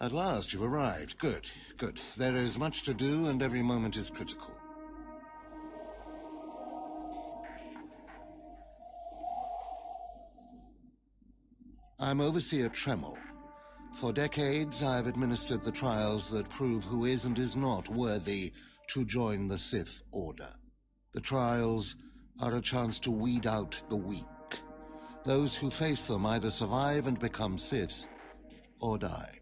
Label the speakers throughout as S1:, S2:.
S1: At last, you've arrived. Good, good. There is much to do, and every moment is critical. I'm Overseer Tremel. For decades, I've administered the trials that prove who is and is not worthy to join the Sith Order. The trials are a chance to weed out the weak. Those who face them either survive and become Sith, or die.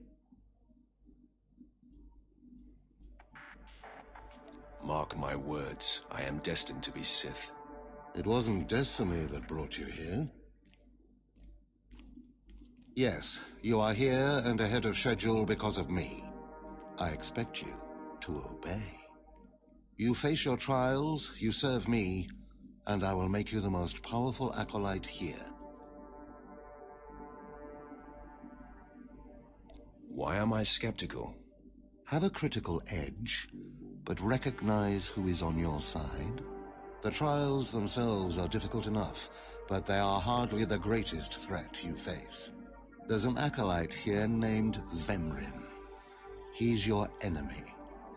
S2: Mark my words, I am destined to be Sith.
S1: It wasn't destiny that brought you here. Yes, you are here and ahead of schedule because of me. I expect you to obey. You face your trials, you serve me, and I will make you the most powerful acolyte here.
S2: Why am I skeptical?
S1: Have a critical edge, but recognize who is on your side. The trials themselves are difficult enough, but they are hardly the greatest threat you face. There's an acolyte here named Vemrin. He's your enemy,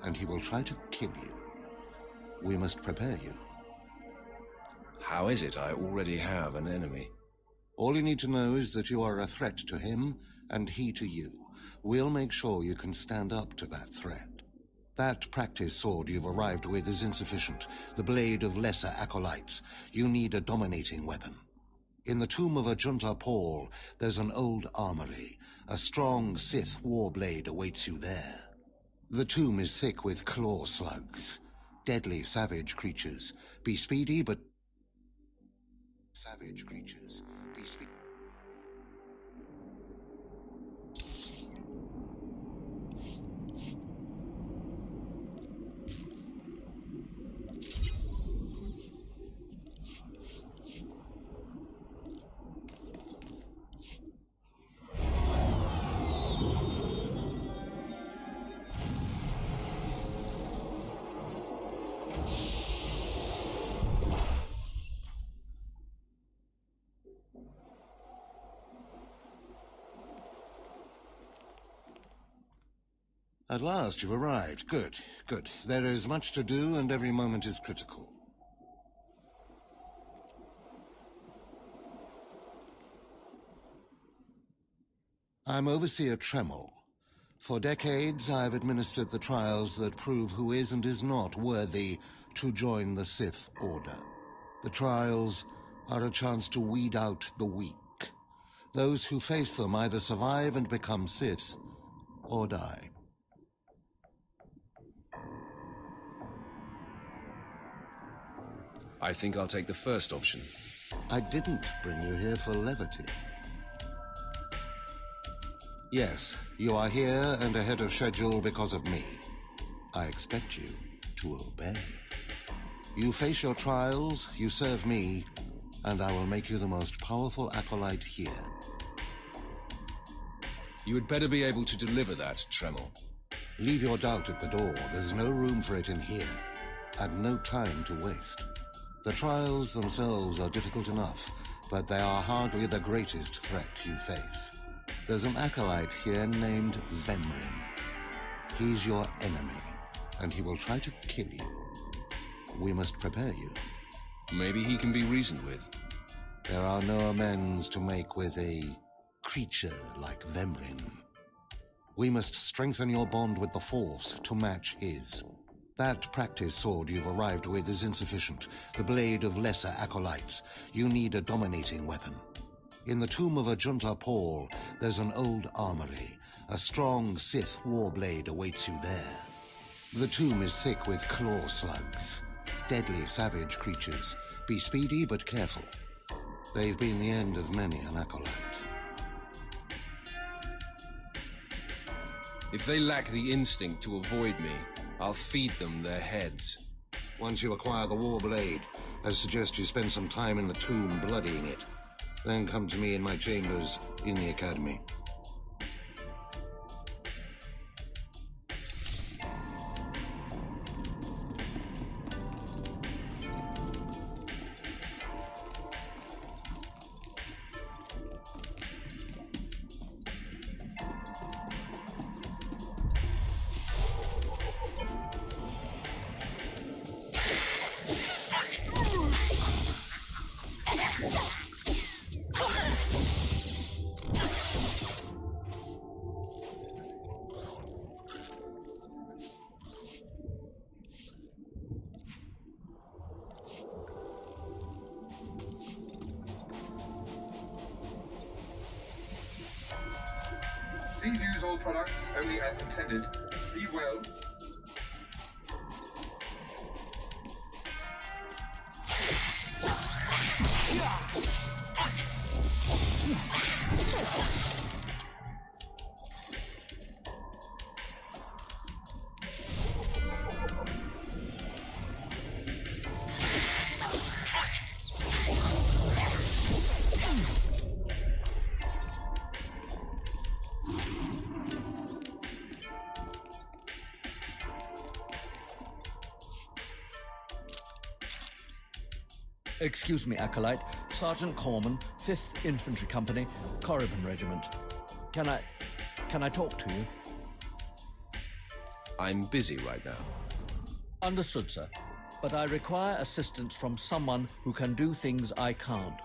S1: and he will try to kill you. We must prepare you.
S2: How is it I already have an enemy?
S1: All you need to know is that you are a threat to him, and he to you. We'll make sure you can stand up to that threat. That practice sword you've arrived with is insufficient. The blade of lesser acolytes. You need a dominating weapon. In the tomb of Ajunta Paul, there's an old armory. A strong Sith warblade awaits you there. The tomb is thick with claw slugs. Deadly savage creatures. Be speedy, but... Savage creatures. Be speedy. At last, you've arrived. Good, good. There is much to do, and every moment is critical. I'm Overseer Tremel. For decades, I've administered the trials that prove who is and is not worthy to join the Sith Order. The trials are a chance to weed out the weak. Those who face them either survive and become Sith, or die.
S2: I think I'll take the first option.
S1: I didn't bring you here for levity. Yes, you are here and ahead of schedule because of me. I expect you to obey. You face your trials, you serve me, and I will make you the most powerful acolyte here.
S2: You had better be able to deliver that, Tremel.
S1: Leave your doubt at the door. There's no room for it in here, and no time to waste. The trials themselves are difficult enough, but they are hardly the greatest threat you face. There's an acolyte here named Vemrin. He's your enemy, and he will try to kill you. We must prepare you.
S2: Maybe he can be reasoned with.
S1: There are no amends to make with a creature like Vemrin. We must strengthen your bond with the Force to match his. That practice sword you've arrived with is insufficient. The blade of lesser acolytes. You need a dominating weapon. In the tomb of Ajunta Paul, there's an old armory. A strong Sith warblade awaits you there. The tomb is thick with claw slugs. Deadly savage creatures. Be speedy but careful. They've been the end of many an acolyte.
S2: If they lack the instinct to avoid me, I'll feed them their heads.
S1: Once you acquire the warblade, I suggest you spend some time in the tomb bloodying it. Then come to me in my chambers in the academy.
S3: Please use all products only as intended. Be well.
S4: Excuse me, Acolyte. Sergeant Corman, 5th Infantry Company, Corriban Regiment. Can I talk to you?
S2: I'm busy right now.
S4: Understood, sir. But I require assistance from someone who can do things I can't.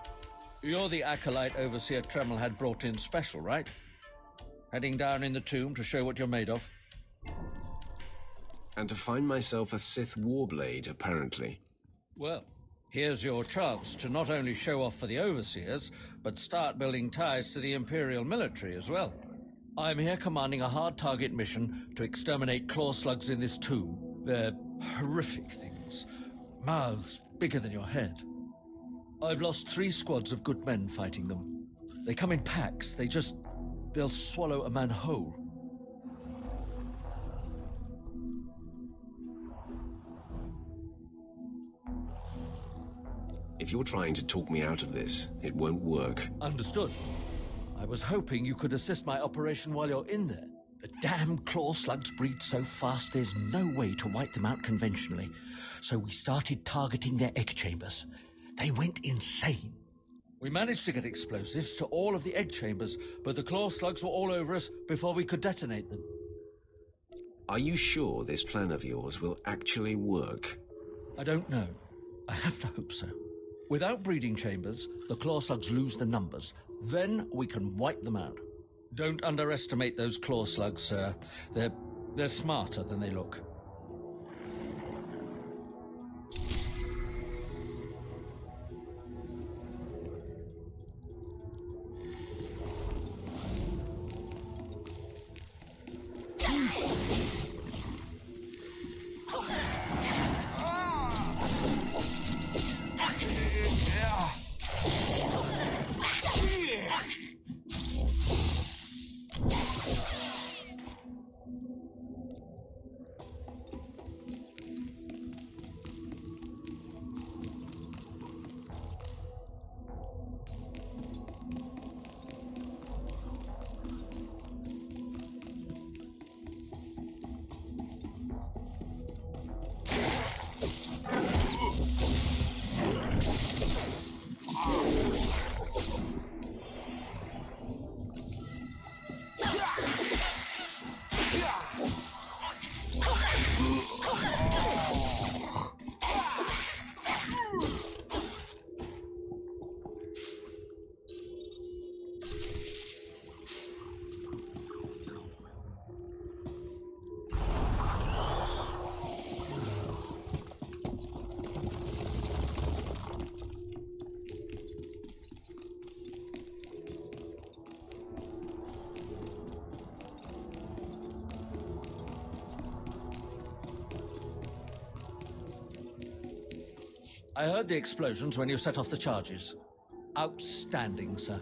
S4: You're the Acolyte Overseer Tremel had brought in special, right? Heading down in the tomb to show what you're made of?
S2: And to find myself a Sith Warblade, apparently.
S4: Well, here's your chance to not only show off for the Overseers, but start building ties to the Imperial military as well. I'm here commanding a hard target mission to exterminate claw slugs in this tomb. They're horrific things. Mouths bigger than your head. I've lost 3 squads of good men fighting them. They come in packs. They'll swallow a man whole.
S2: If you're trying to talk me out of this, it won't work.
S4: Understood. I was hoping you could assist my operation while you're in there. The damn claw slugs breed so fast there's no way to wipe them out conventionally. So we started targeting their egg chambers. They went insane. We managed to get explosives to all of the egg chambers, but the claw slugs were all over us before we could detonate them.
S2: Are you sure this plan of yours will actually work?
S4: I don't know. I have to hope so. Without breeding chambers, the claw slugs lose the numbers. Then we can wipe them out. Don't underestimate those claw slugs, sir. They're smarter than they look. I heard the explosions when you set off the charges. Outstanding, sir.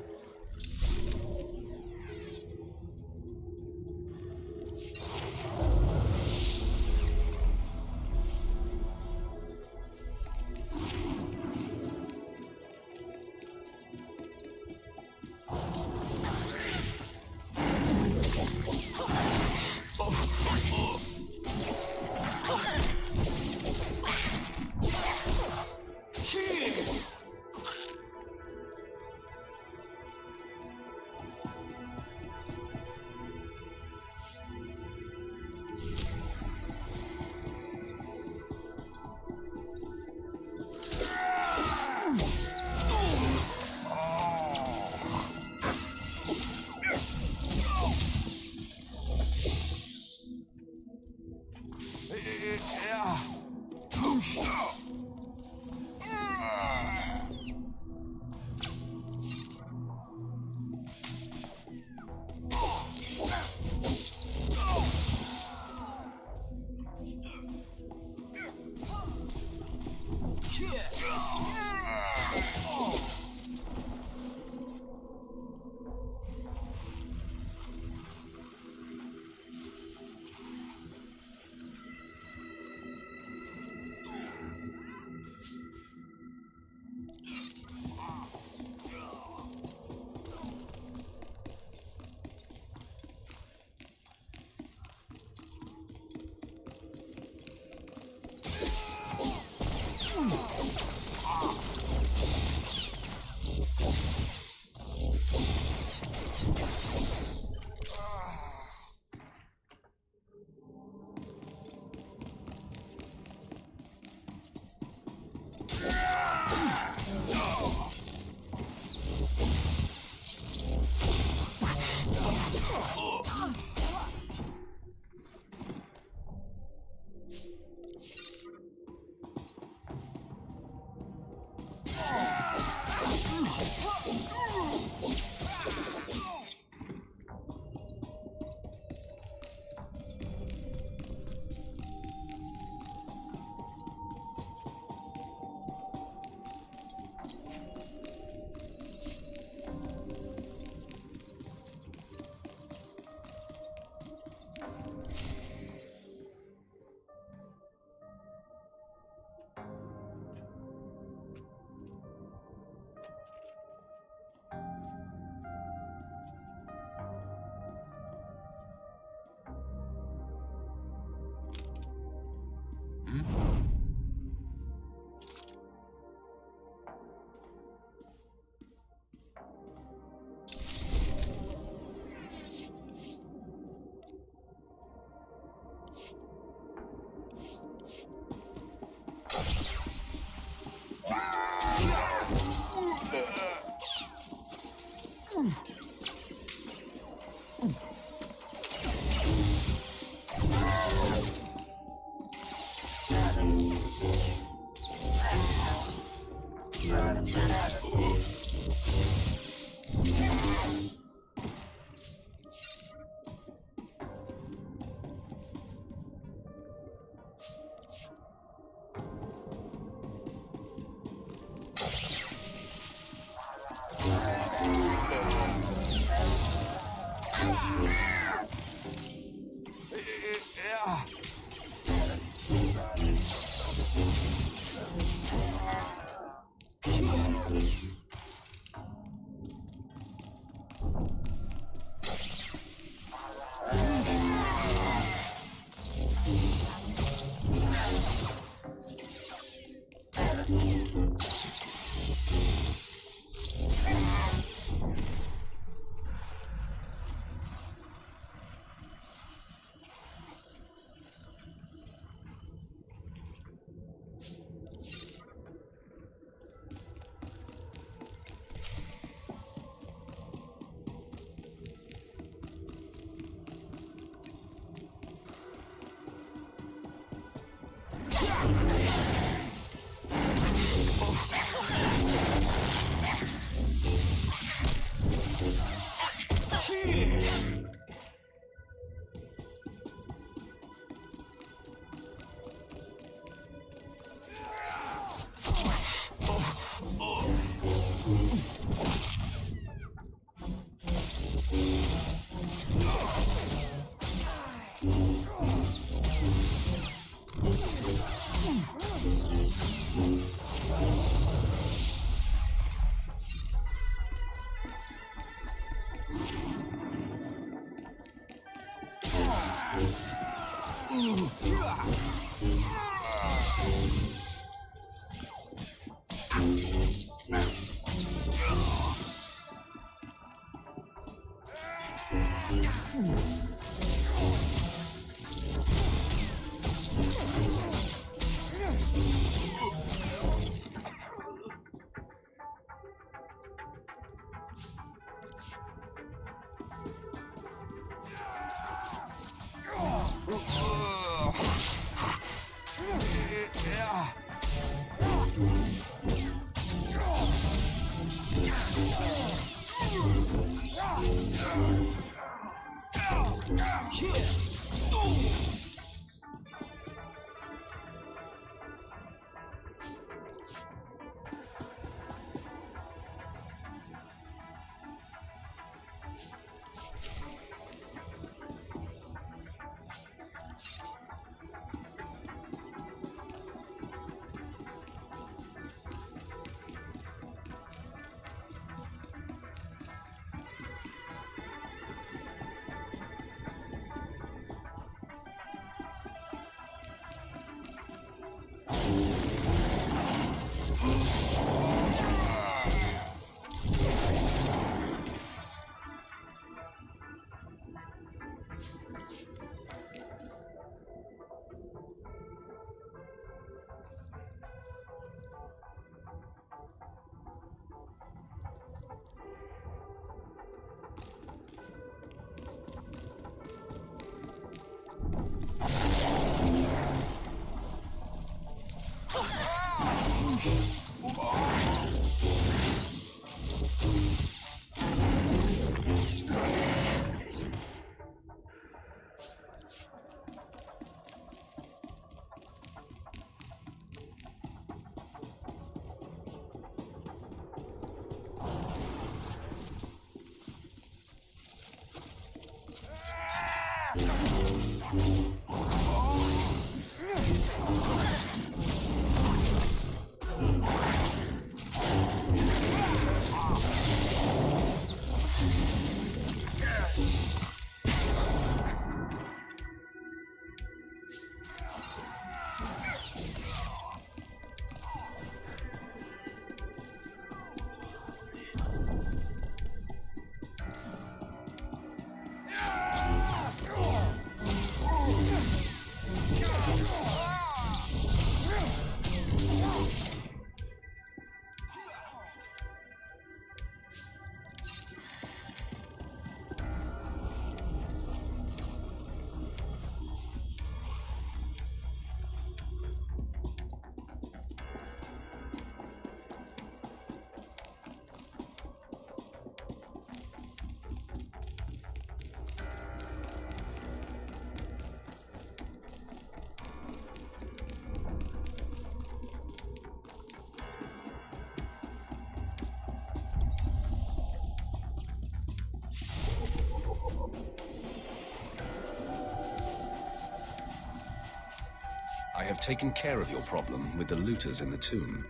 S2: I have taken care of your problem with the looters in the tomb.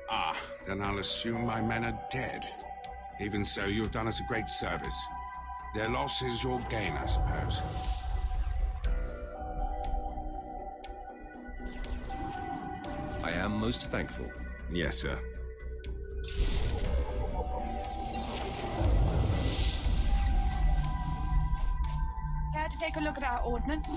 S5: Ah, then I'll assume my men are dead. Even so, you have done us a great service. Their loss is your gain, I suppose.
S2: I am most thankful.
S5: Yes, sir.
S6: Care to take a look at our ordnance?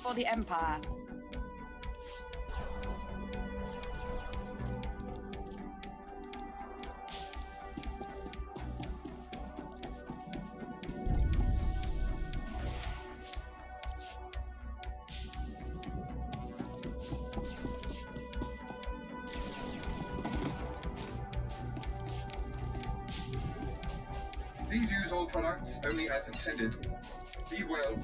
S6: For the Empire.
S3: Please use all products only as intended. Be well.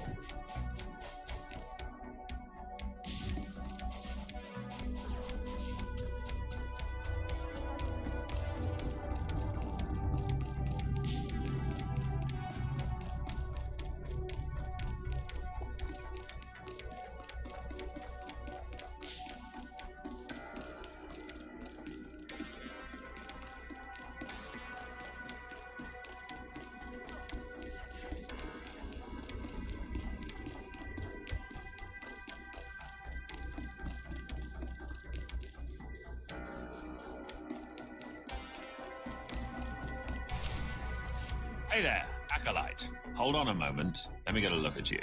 S7: Hey there, Acolyte. Hold on a moment. Let me get a look at you.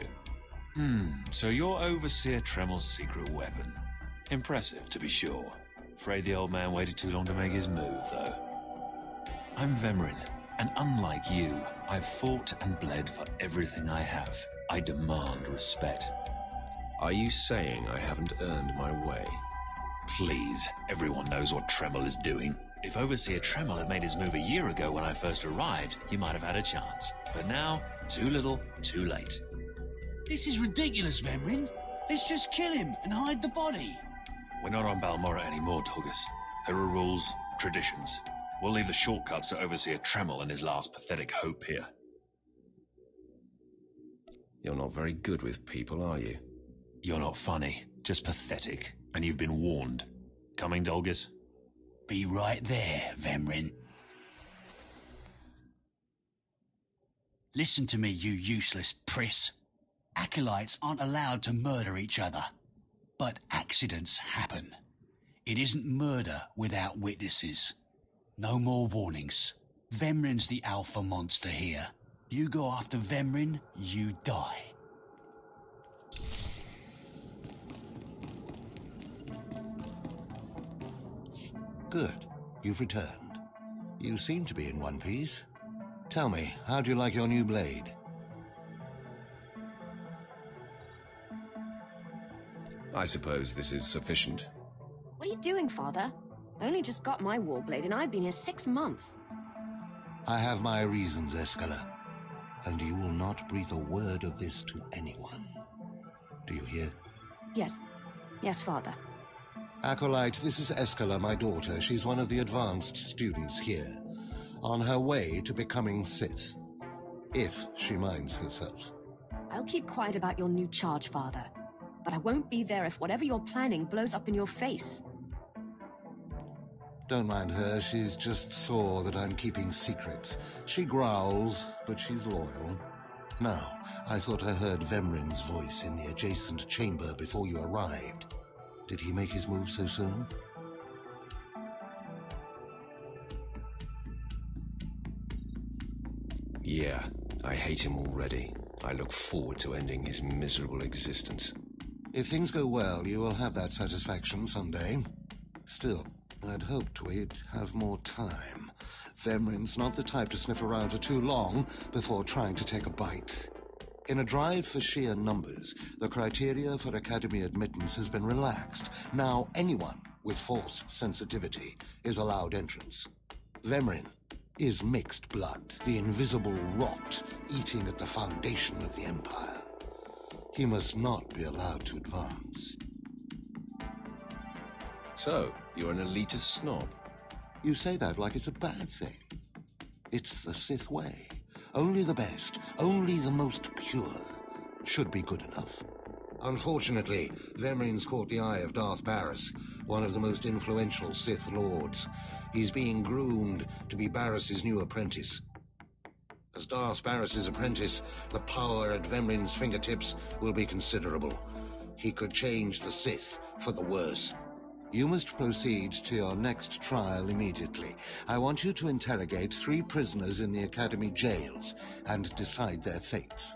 S7: So you're Overseer Tremel's secret weapon. Impressive, to be sure. Afraid the old man waited too long to make his move, though. I'm Vemrin, and unlike you, I've fought and bled for everything I have. I demand respect.
S2: Are you saying I haven't earned my way?
S7: Please, everyone knows what Tremel is doing. If Overseer Tremel had made his move a year ago when I first arrived, he might have had a chance. But now, too little, too late.
S8: This is ridiculous, Vemrin. Let's just kill him and hide the body.
S7: We're not on Balmora anymore, Dolgus. There are rules, traditions. We'll leave the shortcuts to Overseer Tremel and his last pathetic hope here.
S2: You're not very good with people, are you?
S7: You're not funny, just pathetic, and you've been warned. Coming, Dolgus?
S8: Be right there, Vemrin. Listen to me, you useless priss. Acolytes aren't allowed to murder each other. But accidents happen. It isn't murder without witnesses. No more warnings. Vemrin's the alpha monster here. You go after Vemrin, you die.
S1: Good. You've returned. You seem to be in one piece. Tell me, how do you like your new blade?
S2: I suppose this is sufficient.
S9: What are you doing, Father? I only just got my warblade and I've been here 6 months.
S1: I have my reasons, Escala. And you will not breathe a word of this to anyone. Do you hear?
S9: Yes. Yes, Father.
S1: Acolyte, this is Escala, my daughter. She's one of the advanced students here, on her way to becoming Sith. If she minds herself.
S9: I'll keep quiet about your new charge, Father. But I won't be there if whatever you're planning blows up in your face.
S1: Don't mind her, she's just sore that I'm keeping secrets. She growls, but she's loyal. Now, I thought I heard Vemrin's voice in the adjacent chamber before you arrived. Did he make his move so soon?
S2: Yeah, I hate him already. I look forward to ending his miserable existence.
S1: If things go well, you will have that satisfaction someday. Still, I'd hoped we'd have more time. Vemrin's not the type to sniff around for too long before trying to take a bite. In a drive for sheer numbers, the criteria for Academy admittance has been relaxed. Now anyone with Force sensitivity is allowed entrance. Vemrin is mixed blood, the invisible rot eating at the foundation of the Empire. He must not be allowed to advance.
S2: So, you're an elitist snob?
S1: You say that like it's a bad thing. It's the Sith way. Only the best, only the most pure, should be good enough. Unfortunately, Vemrin's caught the eye of Darth Barris, one of the most influential Sith Lords. He's being groomed to be Barris's new apprentice. As Darth Barris's apprentice, the power at Vemrin's fingertips will be considerable. He could change the Sith for the worse. You must proceed to your next trial immediately. I want you to interrogate 3 prisoners in the Academy jails and decide their fates.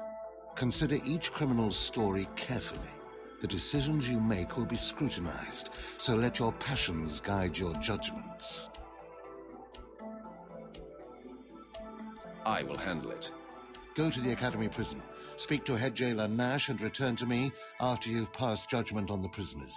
S1: Consider each criminal's story carefully. The decisions you make will be scrutinized, so let your passions guide your judgments.
S2: I will handle it.
S1: Go to the Academy prison. Speak to head jailer Nash and return to me after you've passed judgment on the prisoners.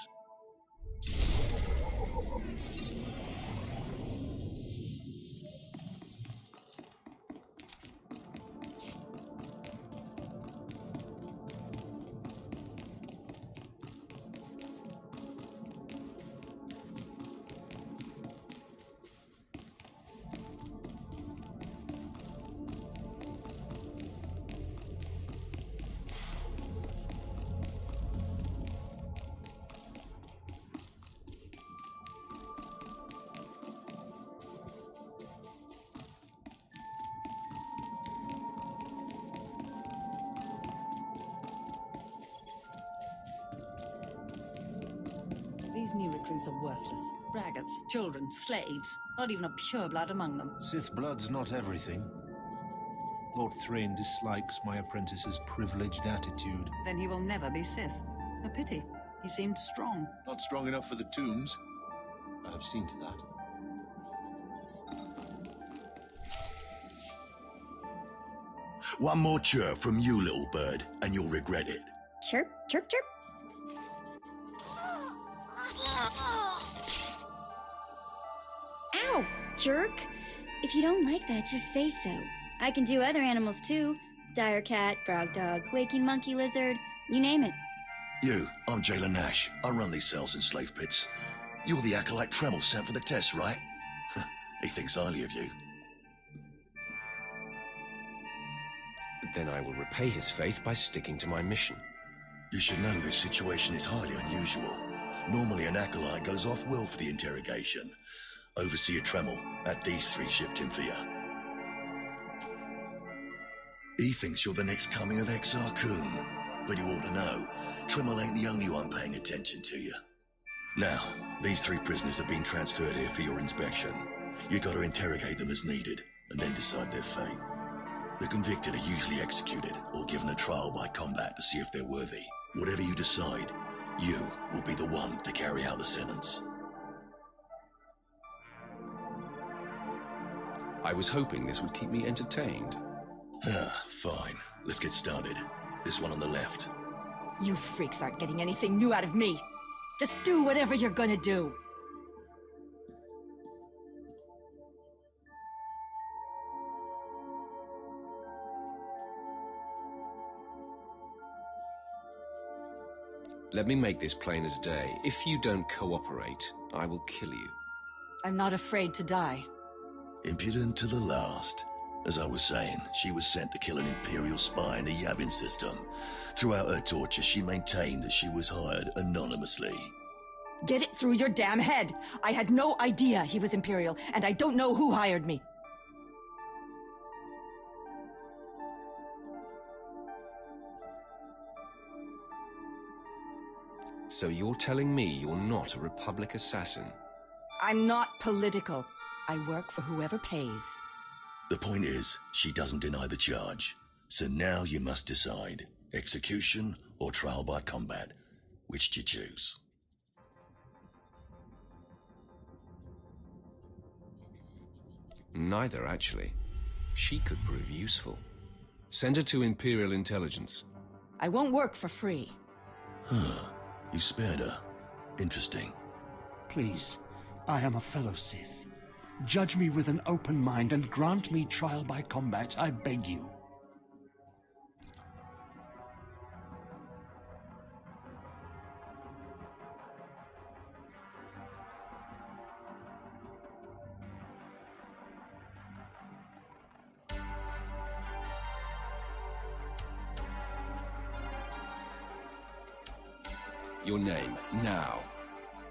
S10: These new recruits are worthless. Braggarts, children, slaves. Not even a pureblood among them.
S11: Sith blood's not everything. Lord Thrain dislikes my apprentice's privileged attitude.
S10: Then he will never be Sith. A pity. He seemed strong.
S11: Not strong enough for the tombs. I have seen to that.
S12: One more chirp from you, little bird, and you'll regret it.
S13: Chirp, chirp, chirp. Ow, jerk. If you don't like that, just say so. I can do other animals too. Dire cat, frog dog, quaking monkey lizard, you name it.
S12: You, I'm Jailer Nash. I run these cells and slave pits. You're the acolyte Tremel sent for the test, right? He thinks highly of you.
S2: Then I will repay his faith by sticking to my mission.
S12: You should know this situation is highly unusual. Normally an acolyte goes off-world for the interrogation. Overseer Tremel had these 3 shipped in for you. He thinks you're the next coming of Exar Kun, but you ought to know, Tremel ain't the only one paying attention to you. Now, these 3 prisoners have been transferred here for your inspection. You got to interrogate them as needed, and then decide their fate. The convicted are usually executed or given a trial by combat to see if they're worthy. Whatever you decide, you will be the one to carry out the sentence.
S2: I was hoping this would keep me entertained.
S12: Fine. Let's get started. This one on the left.
S14: You freaks aren't getting anything new out of me. Just do whatever you're gonna do.
S2: Let me make this plain as day. If you don't cooperate, I will kill you.
S14: I'm not afraid to die.
S12: Impudent to the last. As I was saying, she was sent to kill an Imperial spy in the Yavin system. Throughout her torture, she maintained that she was hired anonymously.
S14: Get it through your damn head! I had no idea he was Imperial, and I don't know who hired me.
S2: So you're telling me you're not a Republic assassin?
S14: I'm not political. I work for whoever pays.
S12: The point is, she doesn't deny the charge. So now you must decide. Execution or trial by combat. Which do you choose?
S2: Neither, actually. She could prove useful. Send her to Imperial Intelligence.
S14: I won't work for free.
S12: Huh. You spared her. Interesting.
S15: Please, I am a fellow Sith. Judge me with an open mind and grant me trial by combat, I beg you.
S2: Your name, now.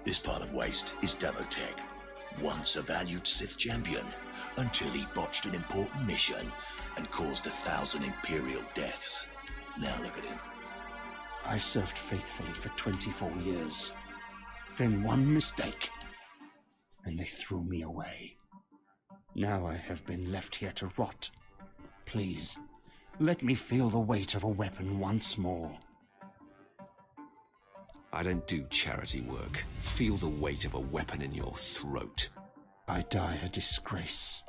S12: This pile of waste is Davotech. Once a valued Sith champion, until he botched an important mission and caused 1,000 Imperial deaths. Now look at him.
S15: I served faithfully for 24 years. Then one mistake, and they threw me away. Now I have been left here to rot. Please, let me feel the weight of a weapon once more.
S2: I don't do charity work. Feel the weight of a weapon in your throat.
S15: I die a disgrace.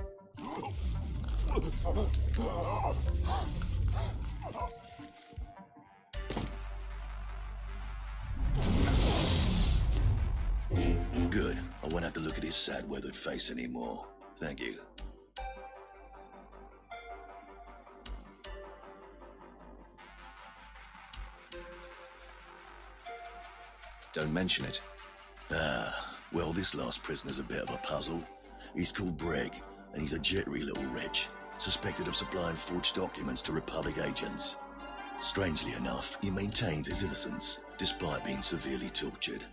S12: Good. I won't have to look at his sad, weathered face anymore. Thank you.
S2: Don't mention it.
S12: Well, this last prisoner's a bit of a puzzle. He's called Breg, and he's a jittery little wretch, suspected of supplying forged documents to Republic agents. Strangely enough, he maintains his innocence, despite being severely tortured.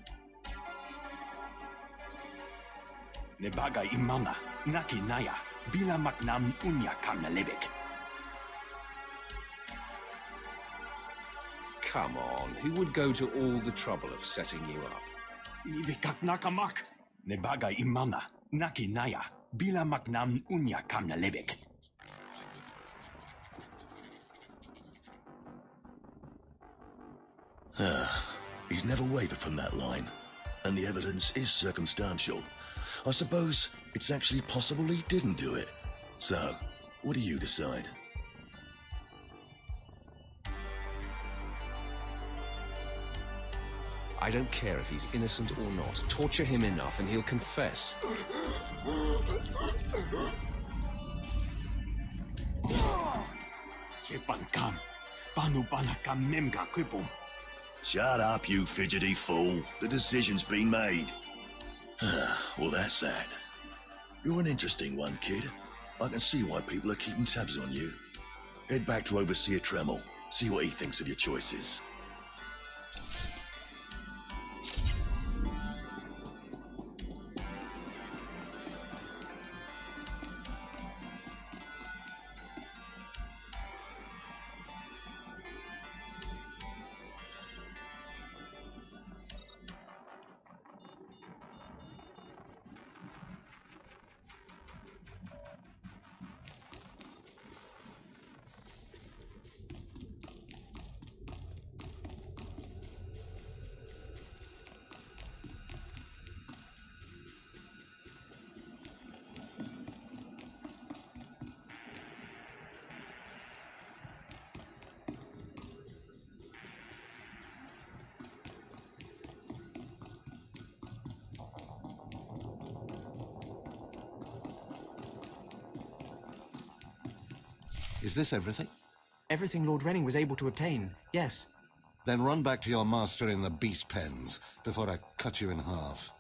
S8: Nebaga imana, naki naya, bila maknam unya kamnalebek.
S2: Come on, who would go to all the trouble of setting you up?
S8: Nibikak nakamak. Nebaga imana, naki naya, bila maknam unya kamnalebek.
S12: He's never wavered from that line, and the evidence is circumstantial. I suppose it's actually possible he didn't do it. So, what do you decide?
S2: I don't care if he's innocent or not. Torture him enough and he'll confess.
S12: Shut up, you fidgety fool. The decision's been made. Well, that's that. You're an interesting one, kid. I can see why people are keeping tabs on you. Head back to Overseer Tremel. See what he thinks of your choices.
S1: Is this everything?
S16: Everything Lord Renning was able to obtain, yes.
S1: Then run back to your master in the beast pens before I cut you in half.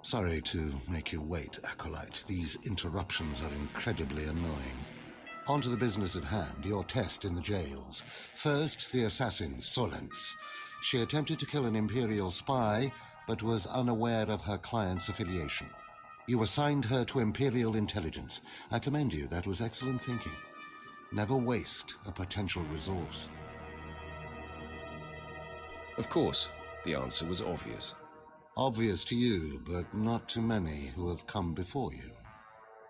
S1: Sorry to make you wait, Acolyte. These interruptions are incredibly annoying. On to the business at hand, your test in the jails. First, the assassin, Solence. She attempted to kill an Imperial spy, but was unaware of her client's affiliation. You assigned her to Imperial intelligence. I commend you. That was excellent thinking. Never waste a potential resource.
S2: Of course, the answer was obvious.
S1: Obvious to you, but not to many who have come before you.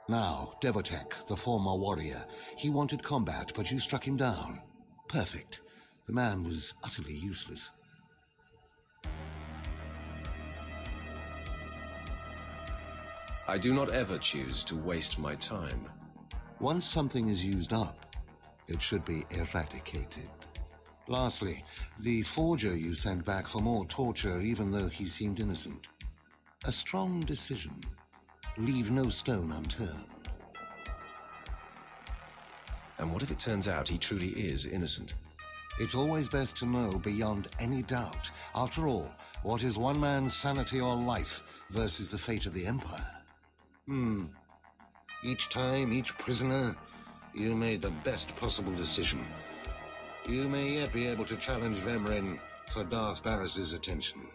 S1: Now, Devotek, the former warrior. He wanted combat, but you struck him down. Perfect. The man was utterly useless.
S2: I do not ever choose to waste my time.
S1: Once something is used up, it should be eradicated. Lastly, the forger you sent back for more torture even though he seemed innocent. A strong decision. Leave no stone unturned.
S2: And what if it turns out he truly is innocent?
S1: It's always best to know beyond any doubt. After all, what is one man's sanity or life versus the fate of the Empire? Each time, each prisoner, you made the best possible decision. You may yet be able to challenge Vemren for Darth Barris's attention.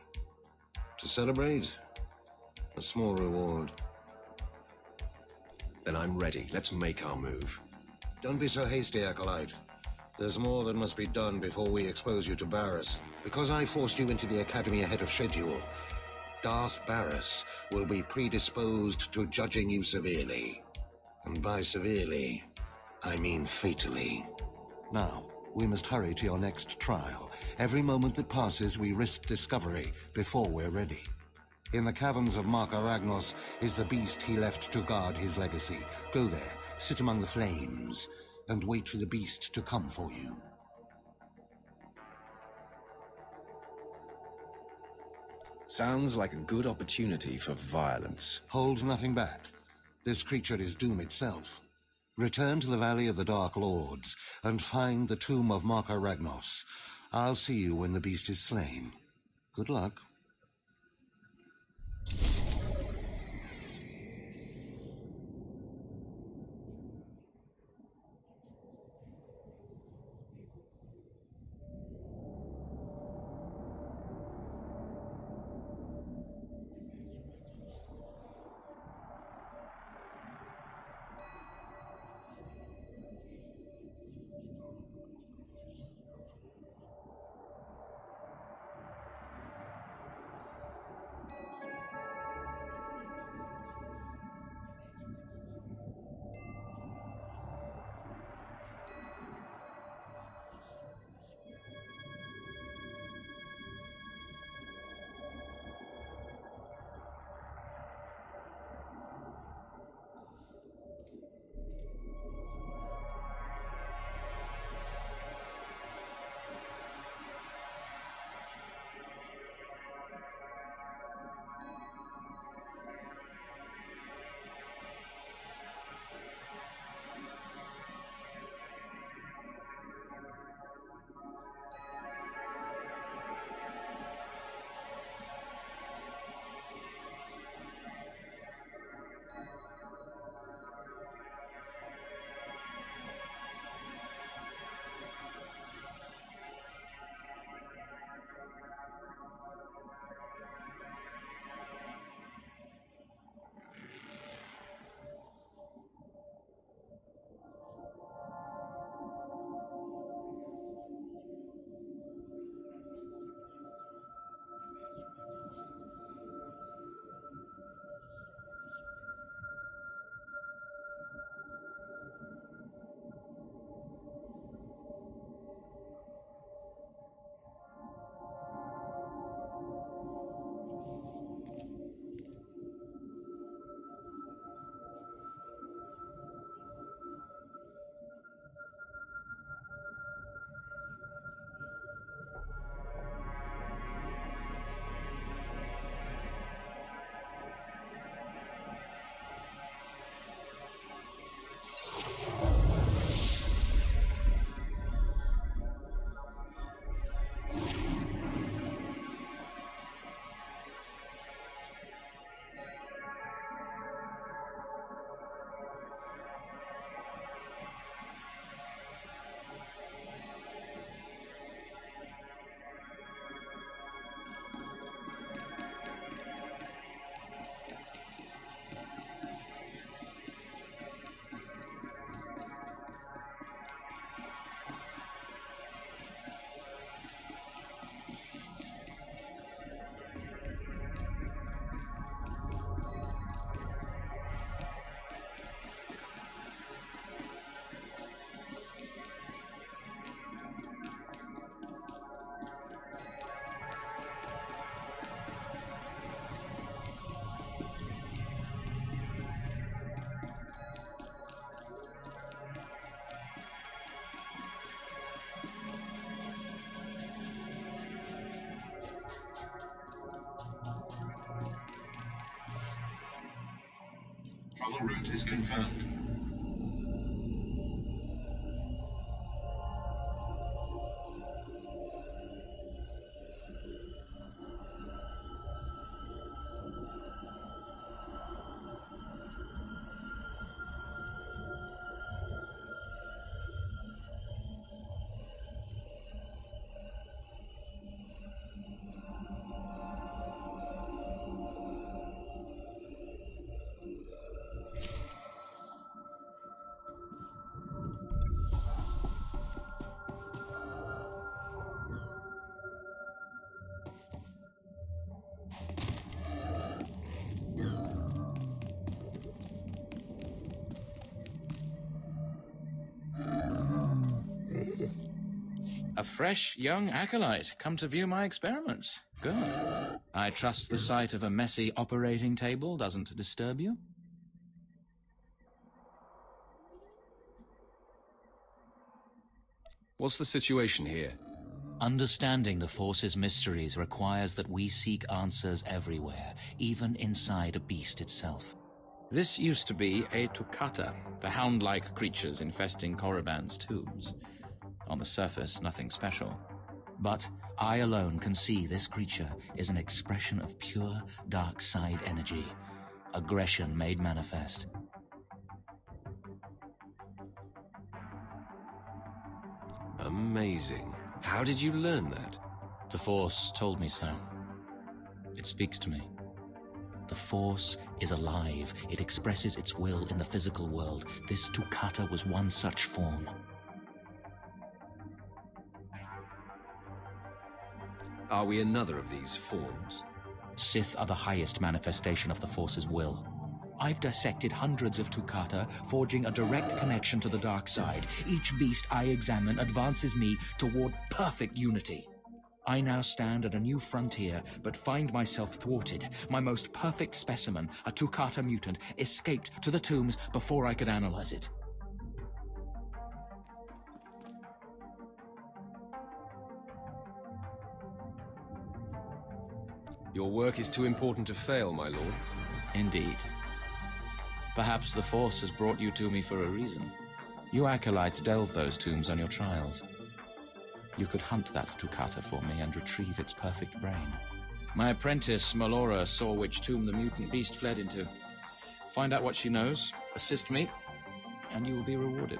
S1: To celebrate, a small reward.
S2: Then I'm ready. Let's make our move.
S1: Don't be so hasty, Acolyte. There's more that must be done before we expose you to Barris. Because I forced you into the Academy ahead of schedule, Darth Barris will be predisposed to judging you severely. And by severely, I mean fatally. Now, we must hurry to your next trial. Every moment that passes, we risk discovery before we're ready. In the caverns of Mark Aragnos is the beast he left to guard his legacy. Go there, sit among the flames, and wait for the beast to come for you.
S2: Sounds like a good opportunity for violence.
S1: Hold nothing back. This creature is doom itself. Return to the Valley of the Dark Lords and find the tomb of Mark Aragnos. I'll see you when the beast is slain. Good luck.
S12: Other route is confirmed.
S17: A fresh young acolyte, come to view my experiments. Good. I trust the sight of a messy operating table doesn't disturb you?
S2: What's the situation here?
S17: Understanding the Force's mysteries requires that we seek answers everywhere, even inside a beast itself. This used to be a Tukata, the hound-like creatures infesting Korriban's tombs. On the surface, nothing special. But I alone can see this creature is an expression of pure dark side energy, aggression made manifest.
S2: Amazing. How did you learn that?
S17: The Force told me so. It speaks to me. The Force is alive. It expresses its will in the physical world. This Tukata was one such form.
S2: Are we another of these forms?
S17: Sith are the highest manifestation of the Force's will. I've dissected hundreds of Tukata, forging a direct connection to the dark side. Each beast I examine advances me toward perfect unity. I now stand at a new frontier, but find myself thwarted. My most perfect specimen, a Tukata mutant, escaped to the tombs before I could analyze it.
S2: Your work is too important to fail, my lord.
S17: Indeed. Perhaps the Force has brought you to me for a reason. You acolytes delve those tombs on your trials. You could hunt that Tukata for me and retrieve its perfect brain. My apprentice, Melora, saw which tomb the mutant beast fled into. Find out what she knows, assist me, and you will be rewarded.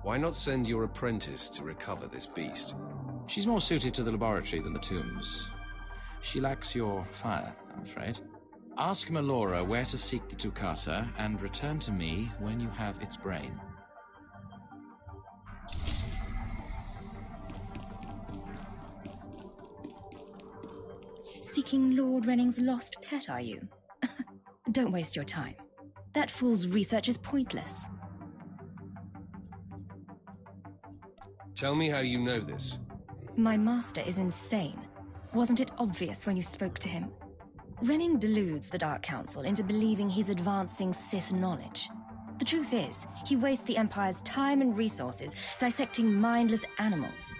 S2: Why not send your apprentice to recover this beast?
S17: She's more suited to the laboratory than the tombs. She lacks your fire, I'm afraid. Ask Melora where to seek the Tukata and return to me when you have its brain.
S18: Seeking Lord Renning's lost pet, are you? Don't waste your time. That fool's research is pointless.
S2: Tell me how you know this.
S18: My master is insane. Wasn't it obvious when you spoke to him? Renning deludes the Dark Council into believing he's advancing Sith knowledge. The truth is, he wastes the Empire's time and resources dissecting mindless animals.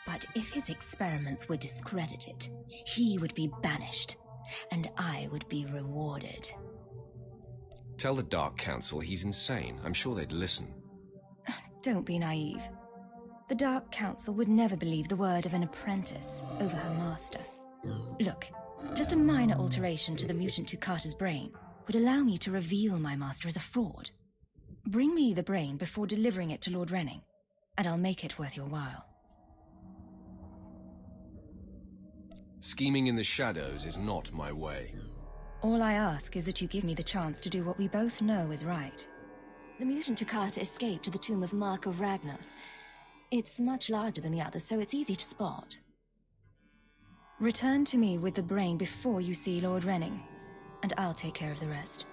S18: But if his experiments were discredited, he would be banished, and I would be rewarded.
S2: Tell the Dark Council he's insane. I'm sure they'd listen.
S18: Don't be naive. The Dark Council would never believe the word of an apprentice over her master. Look, just a minor alteration to the mutant Tukata's brain would allow me to reveal my master as a fraud. Bring me the brain before delivering it to Lord Renning, and I'll make it worth your while.
S2: Scheming in the shadows is not my way.
S18: All I ask is that you give me the chance to do what we both know is right. The mutant Tukata escaped to the tomb of Mark of Ragnos. It's much larger than the others, so it's easy to spot. Return to me with the brain before you see Lord Renning, and I'll take care of the rest.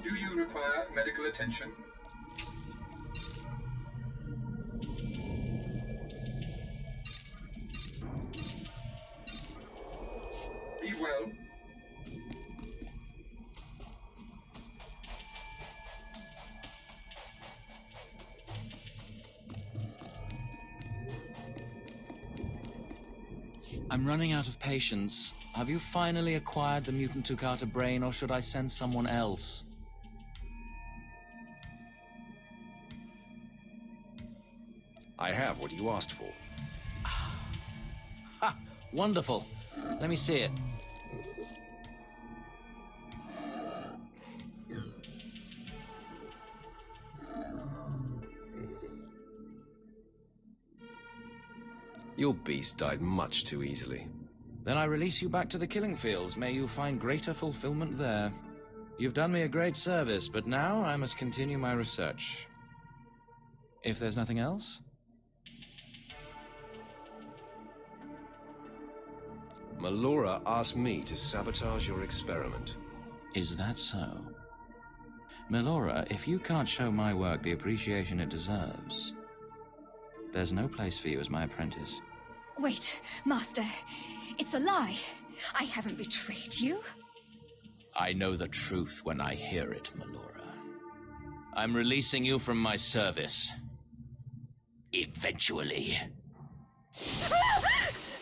S3: Do you require medical attention? Be well.
S17: I'm running out of patience. Have you finally acquired the mutant Tukata brain, or should I send someone else?
S2: I have what you asked for.
S17: Ha! Wonderful. Let me see it.
S2: Your beast died much too easily.
S17: Then I release you back to the killing fields. May you find greater fulfillment there. You've done me a great service, but now I must continue my research. If there's nothing else?
S2: Melora asked me to sabotage your experiment.
S17: Is that so? Melora, if you can't show my work the appreciation it deserves, there's no place for you as my apprentice.
S18: Wait, Master. It's a lie. I haven't betrayed you.
S17: I know the truth when I hear it, Melora. I'm releasing you from my service. Eventually.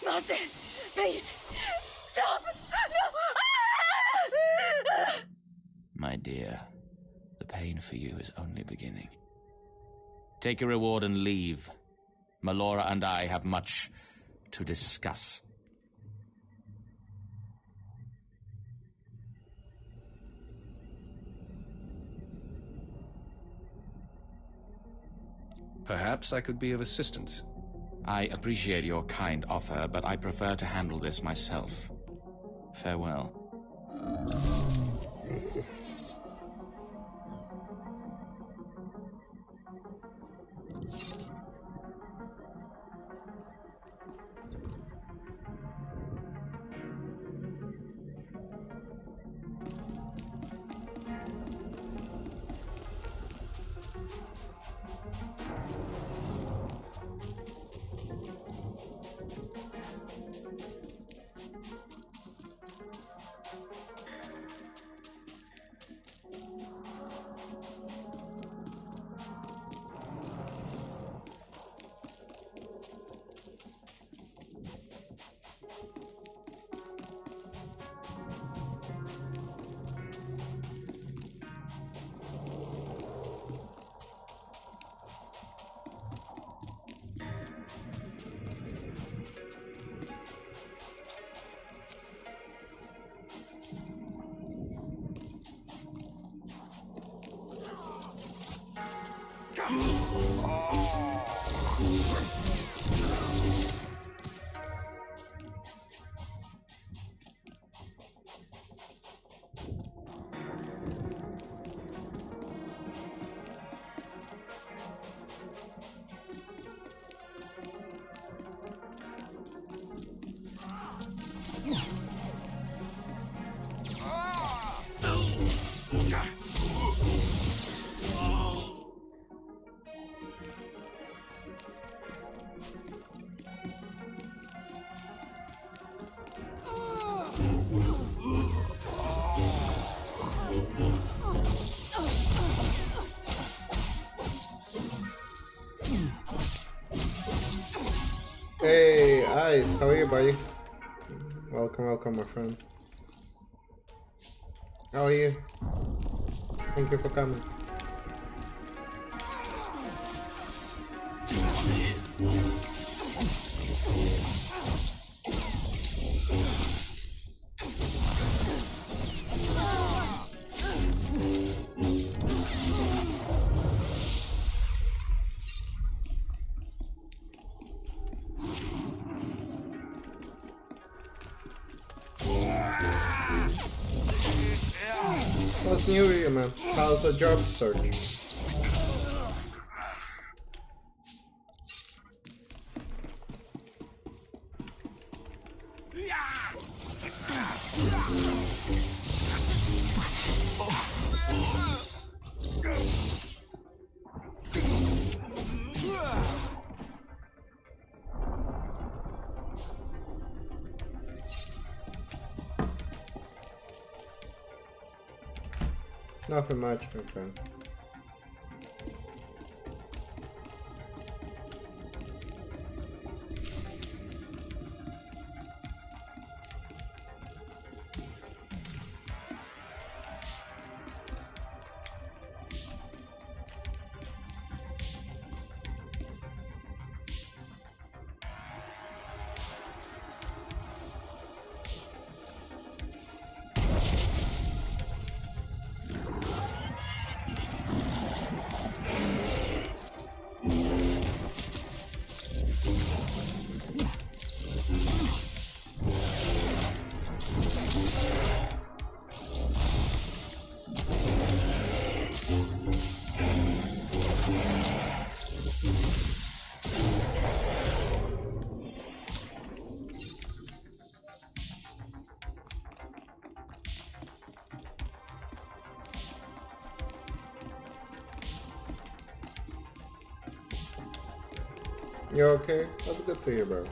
S18: Master, please, stop! No!
S17: My dear, the pain for you is only beginning. Take your reward and leave. Melora and I have much to discuss.
S2: Perhaps I could be of assistance.
S17: I appreciate your kind offer, but I prefer to handle this myself. Farewell.
S19: Ice, how are you, buddy? Welcome, welcome, my friend. How are you? Thank you for coming. What's new with you, man? How's the job search? Nothing much, okay. You okay? That's good to hear, bro.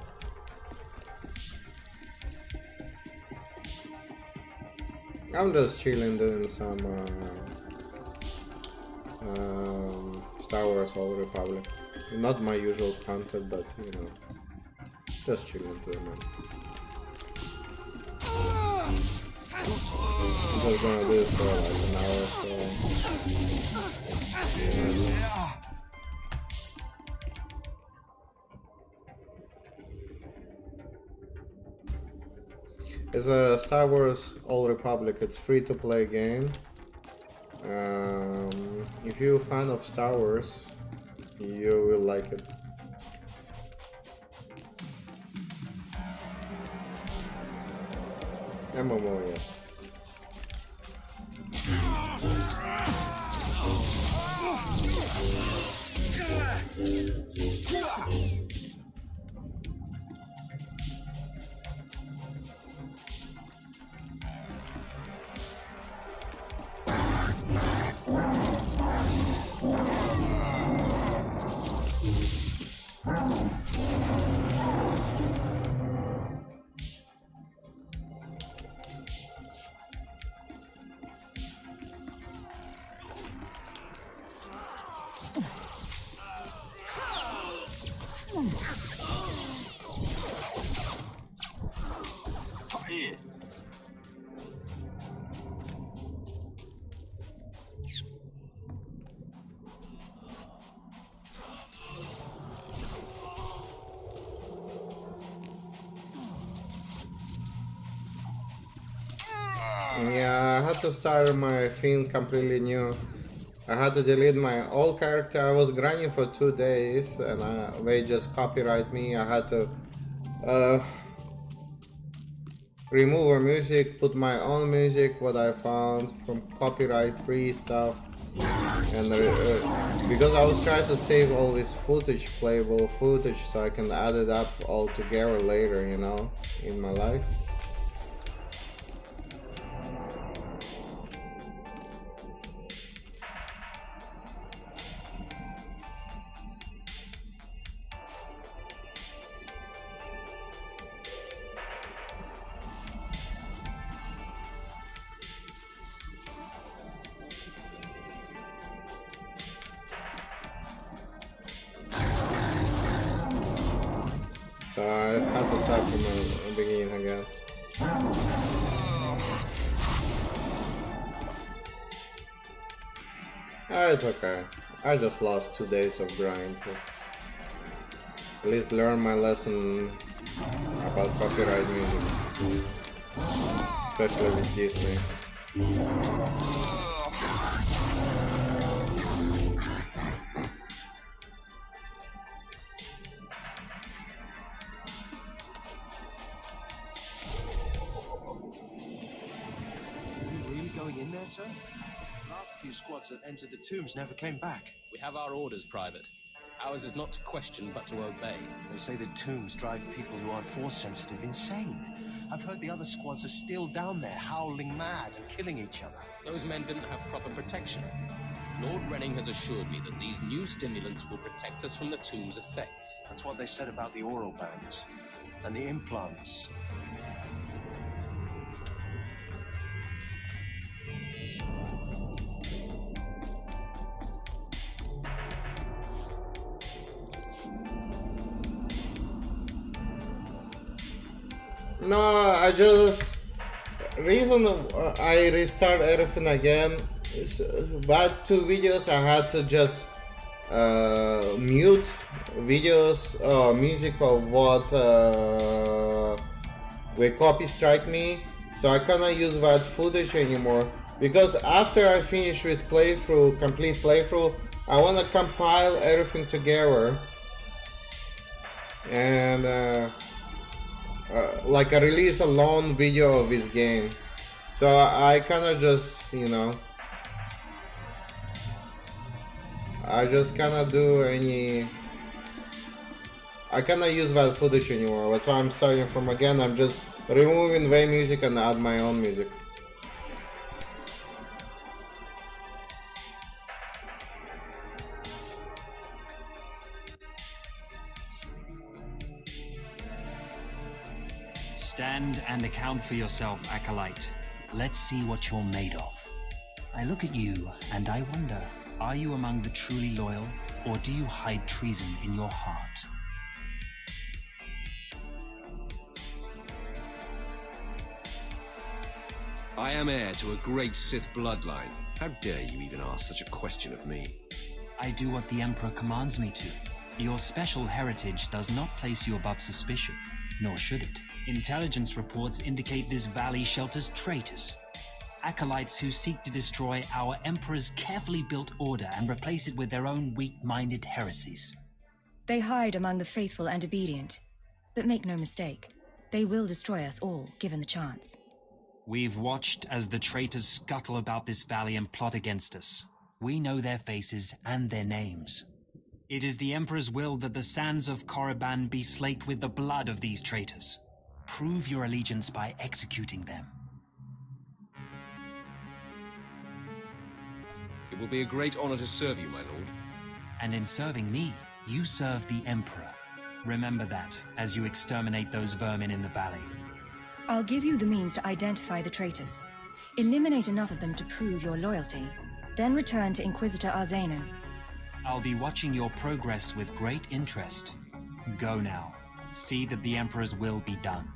S19: I'm just chilling, doing some Star Wars Old Republic. Not my usual content, but you know, just chilling too, man. I'm just gonna do it for like an hour or so. Yeah. It's a Star Wars Old Republic. It's free-to-play game. If you're a fan of Star Wars, you will like it. MMO, yes. Yeah, I had to start my thing completely new. I had to delete my old character. I was grinding for 2 days and they just copyright me. I had to remove our music, put my own music, what I found from copyright free stuff. And because I was trying to save all this footage, playable footage, so I can add it up all together later, you know, in my life. So I have to start from the beginning again. It's okay. I just lost 2 days of grind. At least learn my lesson about copyright music. Especially with Disney.
S20: Going in there, sir? The last few squads that entered the tombs never came back.
S21: We have our orders, Private. Ours is not to question, but to obey.
S20: They say the tombs drive people who aren't force-sensitive insane. I've heard the other squads are still down there, howling mad and killing each other.
S21: Those men didn't have proper protection. Lord Renning has assured me that these new stimulants will protect us from the tomb's effects.
S20: That's what they said about the oral bands and the implants.
S19: No, I just reason I restart everything again is bad 2 videos. I had to just mute videos music of what will copy strike me, so I cannot use that footage anymore, because after I finish this complete playthrough, I want to compile everything together and like I release a long video of this game. So I kinda just, you know, I just cannot do any, I cannot use that footage anymore. That's why I'm starting from again. I'm just removing their music and add my own music.
S22: Stand and account for yourself, Acolyte. Let's see what you're made of. I look at you and I wonder, are you among the truly loyal, or do you hide treason in your heart?
S2: I am heir to a great Sith bloodline. How dare you even ask such a question of me?
S22: I do what the Emperor commands me to. Your special heritage does not place you above suspicion, nor should it. Intelligence reports indicate this valley shelters traitors. Acolytes who seek to destroy our Emperor's carefully built order and replace it with their own weak-minded heresies.
S18: They hide among the faithful and obedient. But make no mistake, they will destroy us all, given the chance.
S22: We've watched as the traitors scuttle about this valley and plot against us. We know their faces and their names. It is the Emperor's will that the sands of Korriban be slaked with the blood of these traitors. Prove your allegiance by executing them.
S2: It will be a great honor to serve you, my lord.
S22: And in serving me, you serve the Emperor. Remember that as you exterminate those vermin in the valley.
S18: I'll give you the means to identify the traitors. Eliminate enough of them to prove your loyalty, then return to Inquisitor Arzanan.
S22: I'll be watching your progress with great interest. Go now. See that the Emperor's will be done.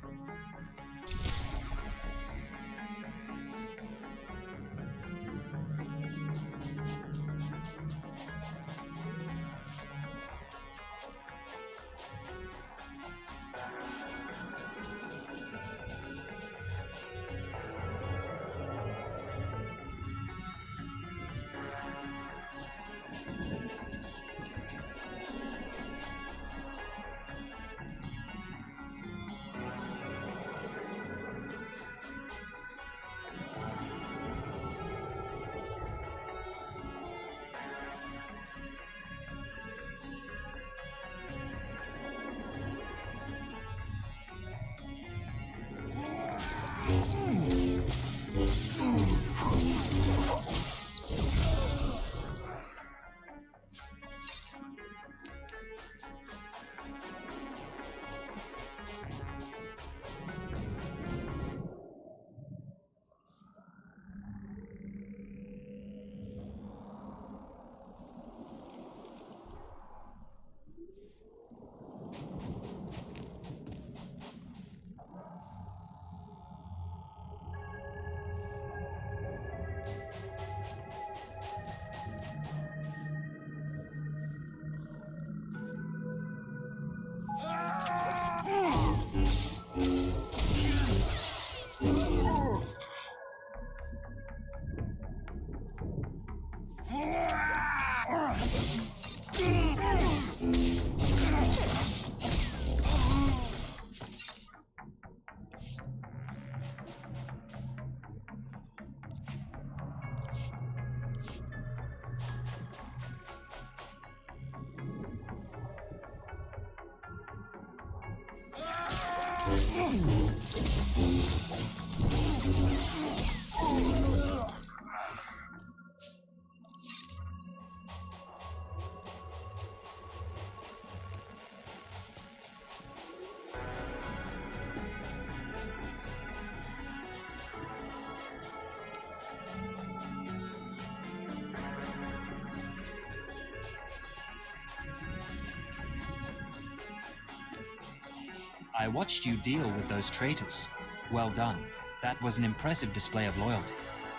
S22: I watched you deal with those traitors. Well done. That was an impressive display of loyalty.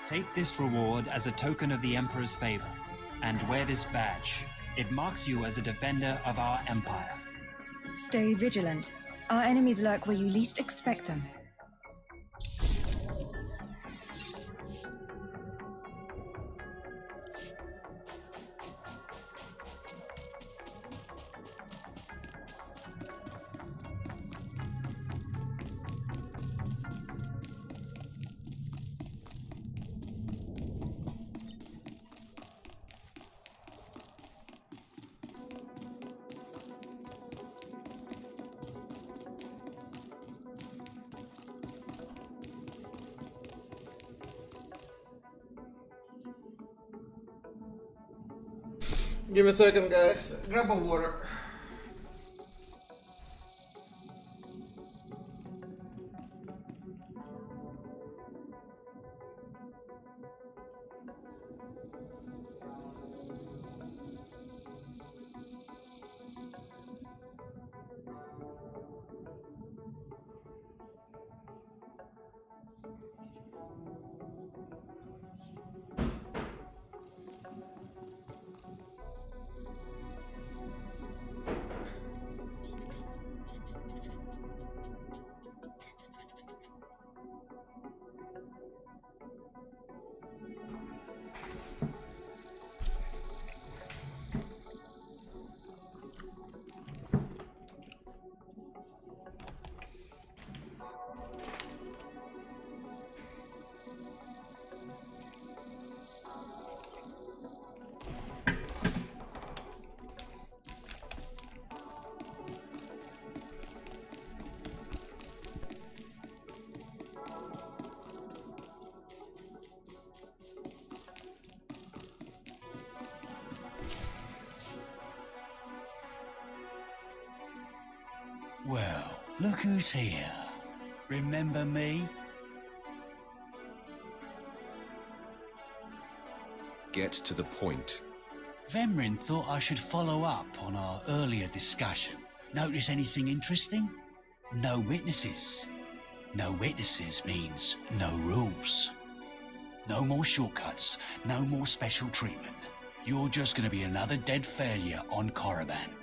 S22: Take this reward as a token of the Emperor's favor, and wear this badge. It marks you as a defender of our empire.
S18: Stay vigilant. Our enemies lurk where you least expect them.
S19: Give me a second, guys. Grab a water.
S8: Well, look who's here. Remember me?
S2: Get to the point.
S8: Vemrin thought I should follow up on our earlier discussion. Notice anything interesting? No witnesses. No witnesses means no rules. No more shortcuts, no more special treatment. You're just gonna be another dead failure on Korriban.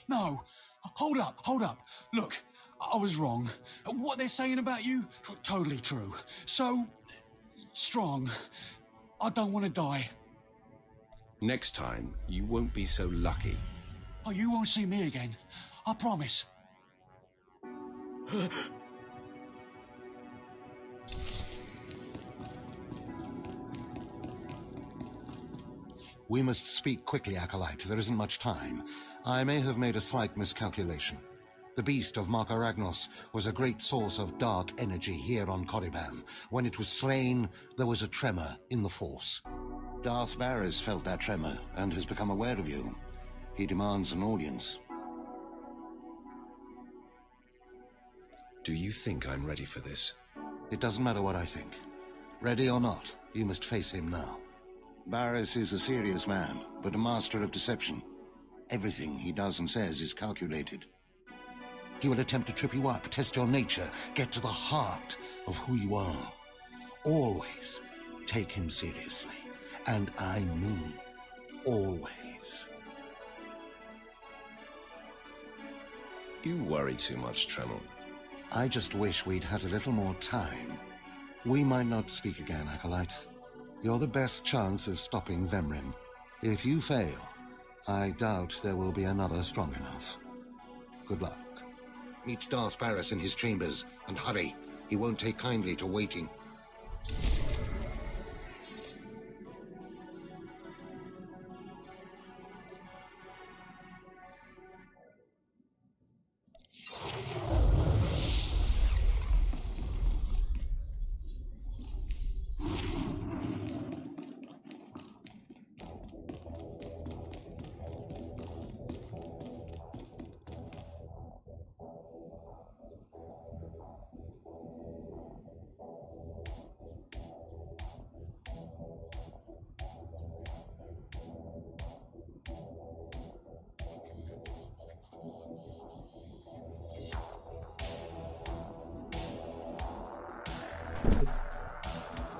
S8: No, hold up. Look, I was wrong. What they're saying about you, totally true. So strong. I don't want to die.
S2: Next time, you won't be so lucky.
S8: Oh, you won't see me again. I promise.
S1: We must speak quickly, Acolyte. There isn't much time. I may have made a slight miscalculation. The beast of Markaragnos was a great source of dark energy here on Korriban. When it was slain, there was a tremor in the Force. Darth Varys felt that tremor and has become aware of you. He demands an audience.
S2: Do you think I'm ready for this?
S1: It doesn't matter what I think. Ready or not, you must face him now. Varys is a serious man, but a master of deception. Everything he does and says is calculated. He will attempt to trip you up, test your nature, get to the heart of who you are. Always take him seriously. And I mean always.
S2: You worry too much, Tremel.
S1: I just wish we'd had a little more time. We might not speak again, Acolyte. You're the best chance of stopping Vemrin. If you fail, I doubt there will be another strong enough. Good luck. Meet Darth Varys in his chambers, and hurry. He won't take kindly to waiting.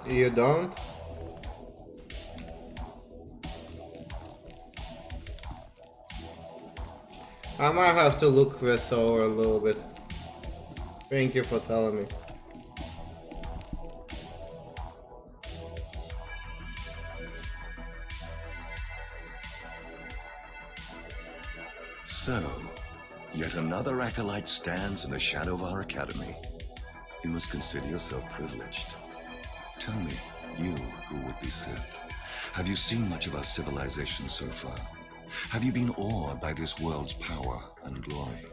S19: You don't? I might have to look this over a little bit. Thank you for telling me.
S12: So, yet another acolyte stands in the shadow of our academy. You must consider yourself privileged. Tell me, you who would be Sith, have you seen much of our civilization so far? Have you been awed by this world's power and glory?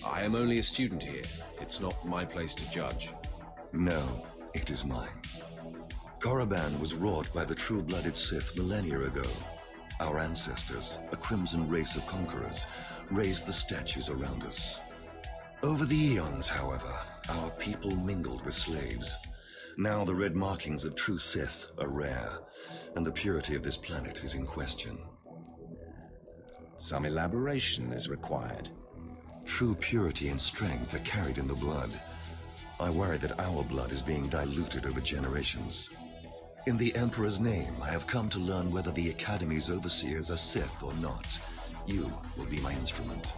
S2: I am only a student here. It's not my place to judge.
S12: No, it is mine. Korriban was wrought by the true-blooded Sith millennia ago. Our ancestors, a crimson race of conquerors, raised the statues around us. Over the eons, however, our people mingled with slaves. Now the red markings of true Sith are rare, and the purity of this planet is in question.
S2: Some elaboration is required.
S12: True purity and strength are carried in the blood. I worry that our blood is being diluted over generations. In the Emperor's name, I have come to learn whether the Academy's overseers are Sith or not. You will be my instrument.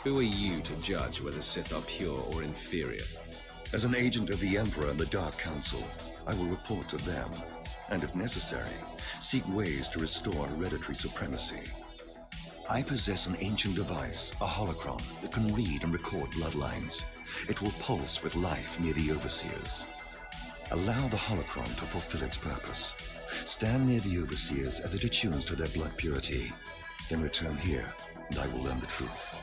S2: Who are you to judge whether Sith are pure or inferior?
S12: As an agent of the Emperor and the Dark Council, I will report to them, and if necessary, seek ways to restore hereditary supremacy. I possess an ancient device, a holocron, that can read and record bloodlines. It will pulse with life near the overseers. Allow the holocron to fulfill its purpose. Stand near the overseers as it attunes to their blood purity. Then return here, and I will learn the truth.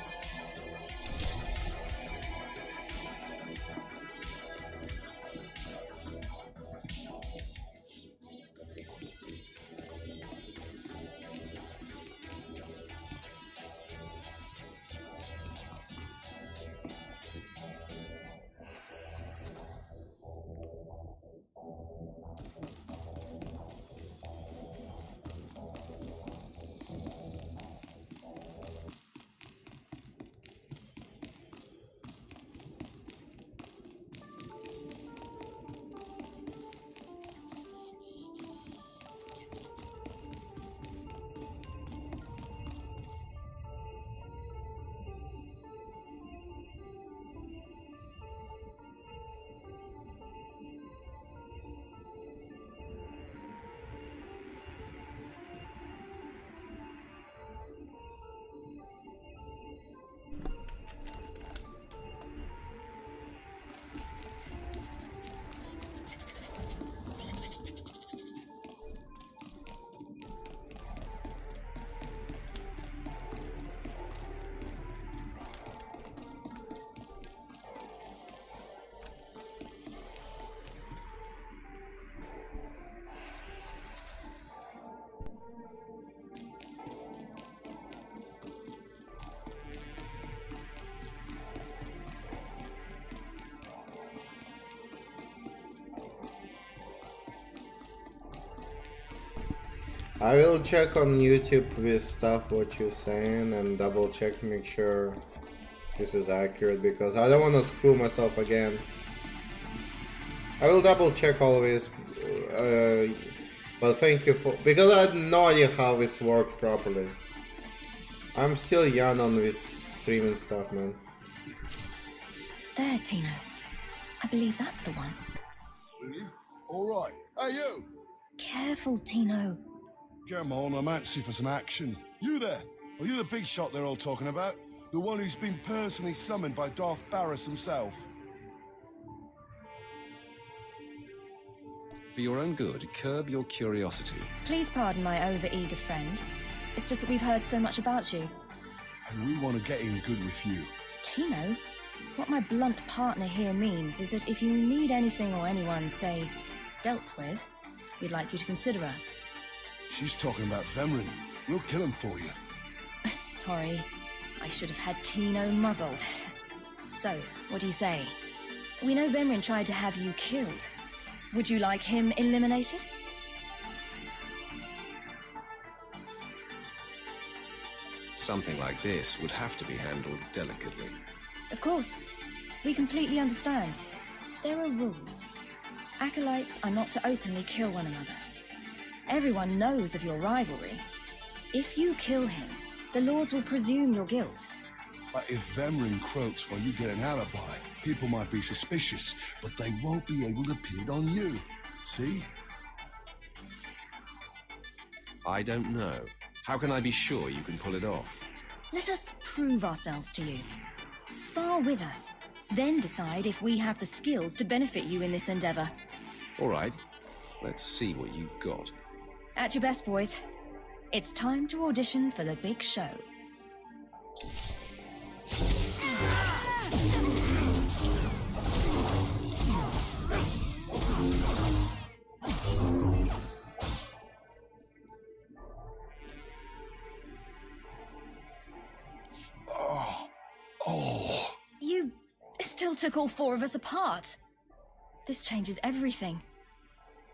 S19: I will check on YouTube with stuff what you're saying and double check, make sure this is accurate, because I don't want to screw myself again. I will double check always, but thank you for, because I had no idea how this worked properly. I'm still young on this streaming stuff, man.
S18: There, Tino. I believe that's the one.
S4: Really? Alright. Hey, you!
S18: Careful, Tino.
S4: Come on, I'm antsy for some action. You there? Are you the big shot they're all talking about? The one who's been personally summoned by Darth Barris himself.
S2: For your own good, curb your curiosity.
S18: Please pardon my over-eager friend. It's just that we've heard so much about you.
S4: And we want to get in good with you.
S18: Tino? What my blunt partner here means is that if you need anything or anyone, say, dealt with, we'd like you to consider us.
S4: She's talking about Vemrin. We'll kill him for you.
S18: Sorry. I should have had Tino muzzled. So, what do you say? We know Vemrin tried to have you killed. Would you like him eliminated?
S2: Something like this would have to be handled delicately.
S18: Of course. We completely understand. There are rules. Acolytes are not to openly kill one another. Everyone knows of your rivalry. If you kill him, the Lords will presume your guilt.
S4: But if Vemrin croaks while you get an alibi, people might be suspicious, but they won't be able to pin it on you. See?
S2: I don't know. How can I be sure you can pull it off?
S18: Let us prove ourselves to you. Spar with us, then decide if we have the skills to benefit you in this endeavor.
S2: All right. Let's see what you've got.
S18: At your best, boys. It's time to audition for the big show. You still took all four of us apart. This changes everything.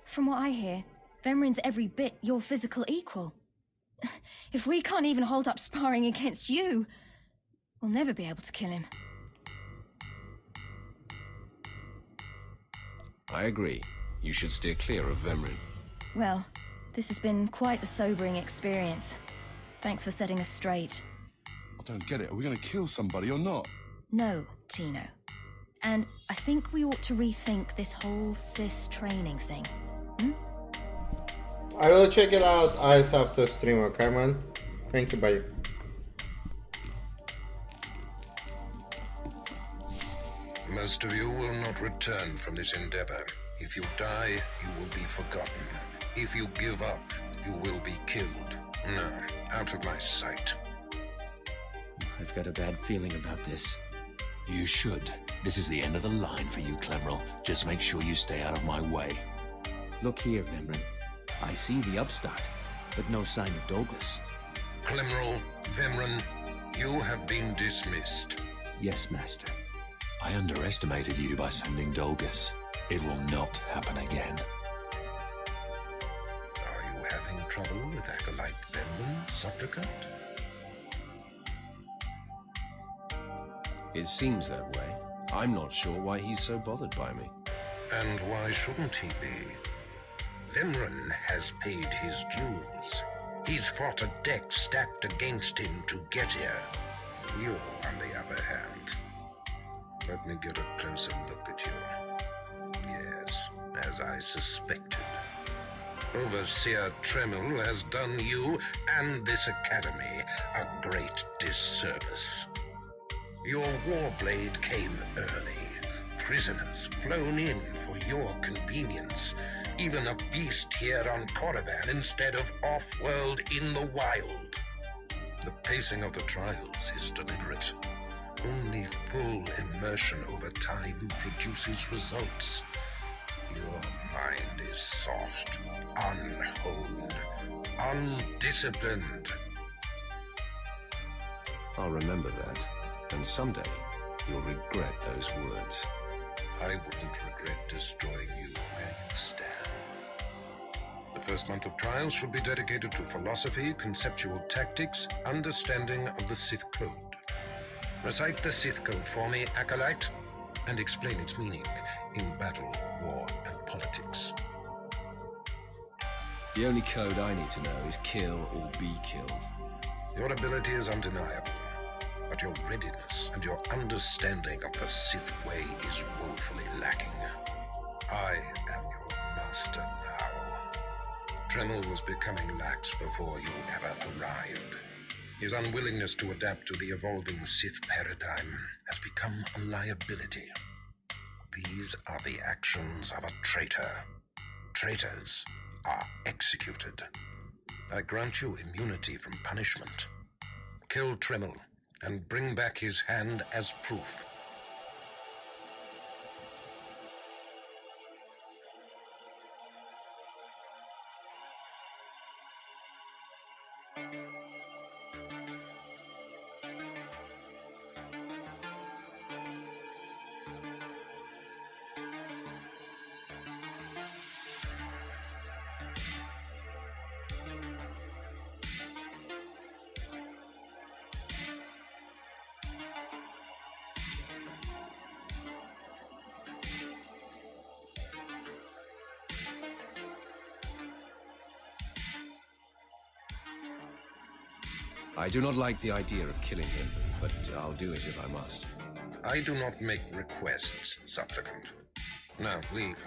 S18: From what I hear, Vemrin's every bit your physical equal. If we can't even hold up sparring against you, we'll never be able to kill him.
S2: I agree. You should steer clear of Vemrin.
S18: Well, this has been quite the sobering experience. Thanks for setting us straight.
S4: I don't get it. Are we going to kill somebody or not?
S18: No, Tino. And I think we ought to rethink this whole Sith training thing.
S19: I will check it out eyes after stream, okay, man? Thank you, bye.
S5: Most of you will not return from this endeavor. If you die, you will be forgotten. If you give up, you will be killed. No, out of my sight.
S6: I've got a bad feeling about this.
S7: You should. This is the end of the line for you, Clemrel. Just make sure you stay out of my way.
S6: Look here, Vemrin. I see the upstart, but no sign of Douglas.
S5: Clemrel, Vemrin, you have been dismissed.
S6: Yes, Master.
S7: I underestimated you by sending Dolgus. It will not happen again.
S5: Are you having trouble with Acolyte Vemrin, Supplicant?
S2: It seems that way. I'm not sure why he's so bothered by me.
S5: And why shouldn't he be? Vemrin has paid his dues. He's fought a deck stacked against him to get here. You, on the other hand. Let me get a closer look at you. Yes, as I suspected. Overseer Tremel has done you and this academy a great disservice. Your warblade came early. Prisoners flown in for your convenience. Even a beast here on Korriban instead of off-world in the wild. The pacing of the trials is deliberate. Only full immersion over time produces results. Your mind is soft, unhoned, undisciplined.
S2: I'll remember that, and someday you'll regret those words.
S5: I wouldn't regret destroying you where you stand. The first month of trials should be dedicated to philosophy, conceptual tactics, understanding of the Sith Code. Recite the Sith Code for me, Acolyte, and explain its meaning in battle, war, and politics.
S2: The only code I need to know is kill or be killed.
S5: Your ability is undeniable, but your readiness and your understanding of the Sith way is woefully lacking. I am your master now. Tremel was becoming lax before you ever arrived. His unwillingness to adapt to the evolving Sith paradigm has become a liability. These are the actions of a traitor. Traitors are executed. I grant you immunity from punishment. Kill Tremel and bring back his hand as proof.
S2: I do not like the idea of killing him, but I'll do it if I must.
S5: I do not make requests, supplicant. Now, leave.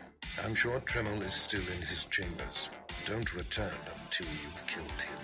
S5: I'm sure Tremel is still in his chambers. Don't return until you've killed him.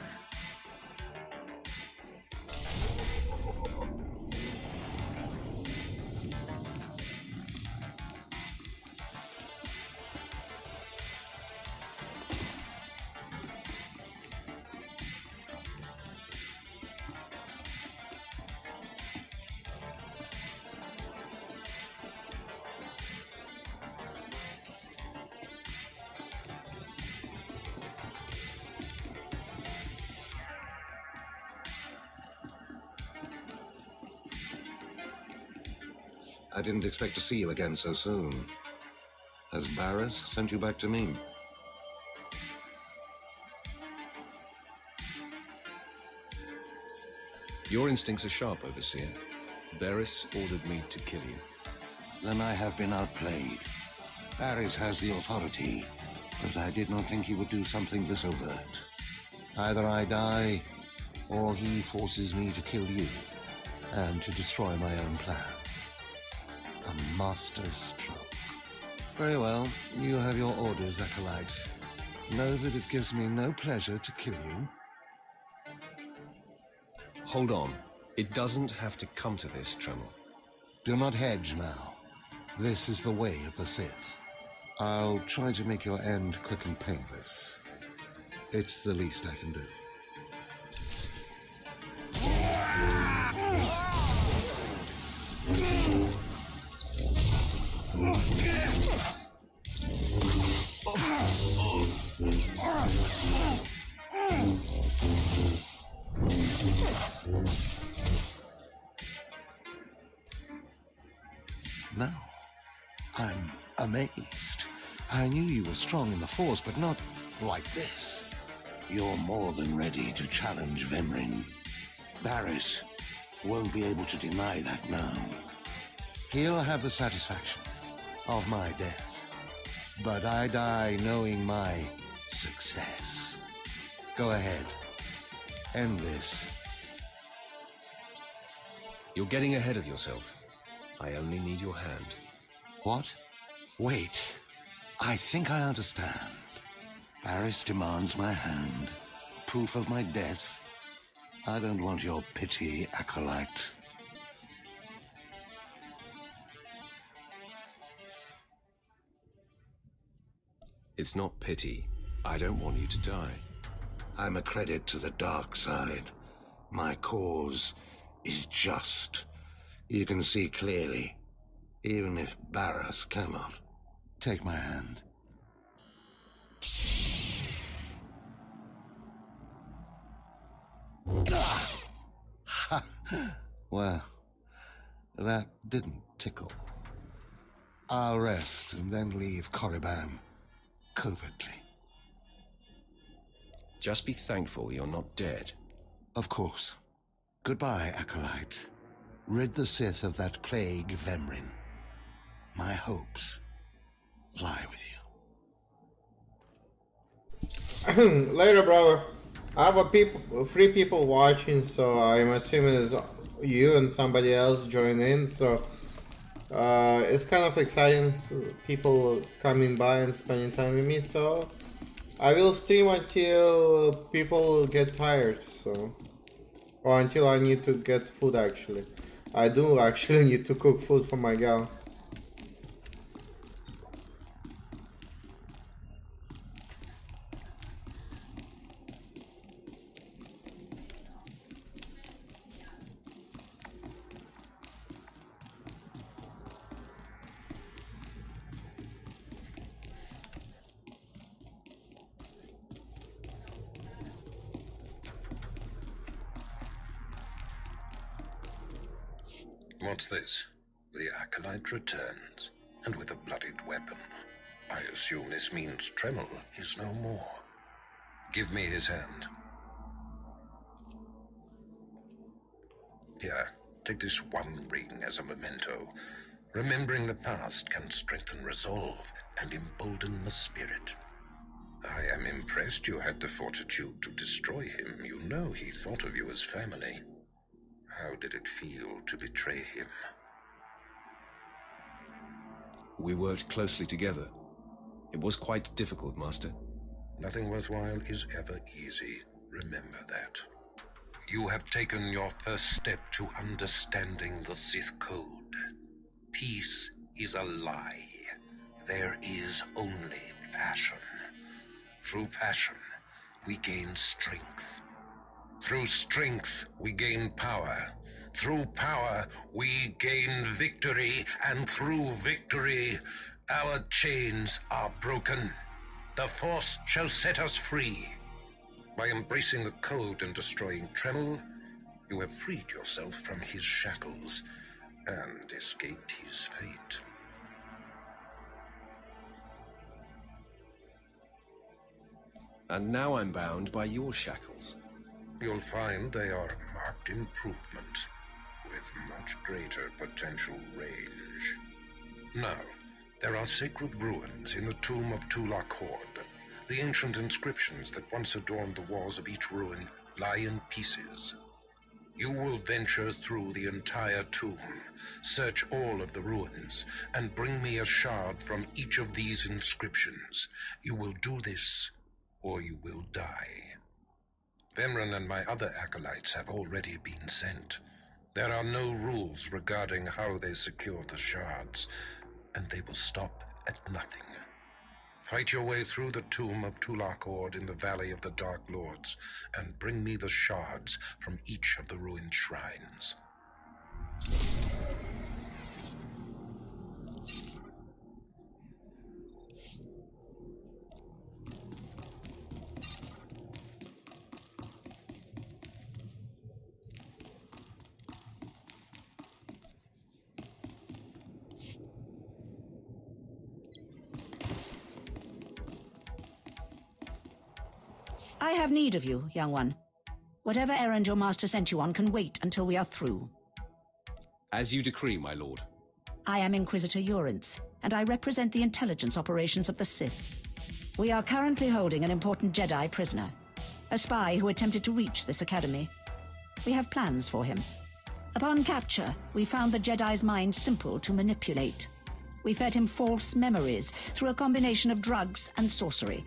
S1: I didn't expect to see you again so soon. Has Barris sent you back to me?
S2: Your instincts are sharp, Overseer. Barris ordered me to kill you.
S1: Then I have been outplayed. Barris has the authority, but I did not think he would do something this overt. Either I die, or he forces me to kill you, and to destroy my own plan. A master stroke. Very well, you have your orders, Acolyte. Know that it gives me no pleasure to kill you.
S2: Hold on. It doesn't have to come to this, Tremel.
S1: Do not hedge now. This is the way of the Sith. I'll try to make your end quick and painless. It's the least I can do. Now, I'm amazed. I knew you were strong in the Force, but not like this. You're more than ready to challenge Vemrin. Barris won't be able to deny that now. He'll have the satisfaction of my death, but I die knowing my success. Go ahead. End this.
S2: You're getting ahead of yourself. I only need your hand.
S1: What? Wait. I think I understand. Barris demands my hand. Proof of my death. I don't want your pity, Acolyte.
S2: It's not pity. I don't want you to die.
S1: I'm a credit to the dark side. My cause is just. You can see clearly, even if Barris cannot. Take my hand. Well, that didn't tickle. I'll rest and then leave Korriban covertly.
S2: Just be thankful you're not dead.
S1: Of course. Goodbye, Acolyte. Rid the Sith of that plague, Vemrin. My hopes lie with
S19: you. Later, brother. I have three people watching, so I'm assuming it's you and somebody else join in. So it's kind of exciting, people coming by and spending time with me. So I will stream until people get tired. So Or until I need to get food, actually. I do actually need to cook food for my gal.
S5: What's this? The Acolyte returns, and with a bloodied weapon. I assume this means Tremel is no more. Give me his hand. Here, take this one ring as a memento. Remembering the past can strengthen resolve and embolden the spirit. I am impressed you had the fortitude to destroy him. You know he thought of you as family. How did it feel to betray him?
S2: We worked closely together. It was quite difficult, Master.
S5: Nothing worthwhile is ever easy. Remember that. You have taken your first step to understanding the Sith Code. Peace is a lie. There is only passion. Through passion, we gain strength. Through strength, we gain power. Through power, we gain victory. And through victory, our chains are broken. The Force shall set us free. By embracing the code and destroying Tremel, you have freed yourself from his shackles and escaped his fate.
S2: And now I'm bound by your shackles.
S5: You'll find they are a marked improvement, with much greater potential range. Now, there are sacred ruins in the tomb of Tulak Horde. The ancient inscriptions that once adorned the walls of each ruin lie in pieces. You will venture through the entire tomb, search all of the ruins, and bring me a shard from each of these inscriptions. You will do this, or you will die. Vemren and my other acolytes have already been sent. There are no rules regarding how they secure the shards, and they will stop at nothing. Fight your way through the tomb of Tulak Horde in the Valley of the Dark Lords, and bring me the shards from each of the ruined shrines.
S9: I have need of you, young one. Whatever errand your master sent you on can wait until we are through.
S2: As you decree, my lord.
S9: I am Inquisitor Urinth, and I represent the intelligence operations of the Sith. We are currently holding an important Jedi prisoner, a spy who attempted to reach this academy. We have plans for him. Upon capture, we found the Jedi's mind simple to manipulate. We fed him false memories through a combination of drugs and sorcery.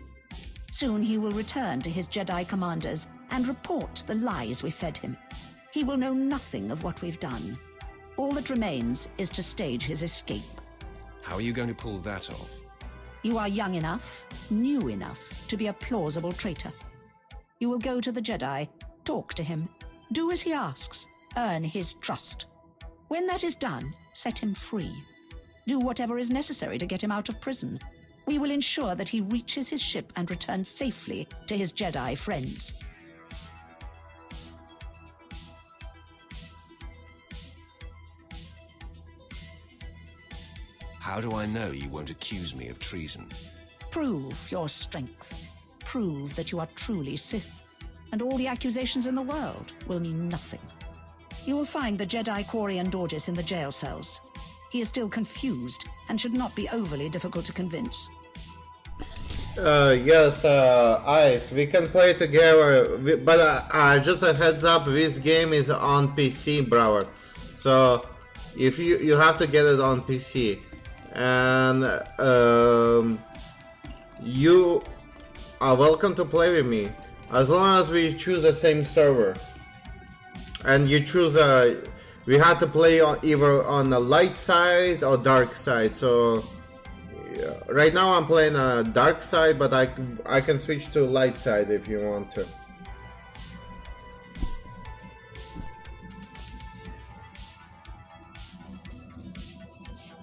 S9: Soon he will return to his Jedi commanders and report the lies we fed him. He will know nothing of what we've done. All that remains is to stage his escape.
S2: How are you going to pull that off?
S9: You are young enough, new enough, to be a plausible traitor. You will go to the Jedi, talk to him, do as he asks, earn his trust. When that is done, set him free. Do whatever is necessary to get him out of prison. We will ensure that he reaches his ship and returns safely to his Jedi friends.
S2: How do I know you won't accuse me of treason?
S9: Prove your strength. Prove that you are truly Sith, and all the accusations in the world will mean nothing. You will find the Jedi Quarian Dorgis in the jail cells. He is still confused and should not be overly difficult to convince.
S19: Yes, Ice, we can play together, but just a heads up, this game is on PC, brother. So, if you have to get it on PC. And you are welcome to play with me, as long as we choose the same server. and you choose a. We had to play on either on the light side or dark side. So yeah, right now I'm playing a dark side, but I can switch to light side if you want to.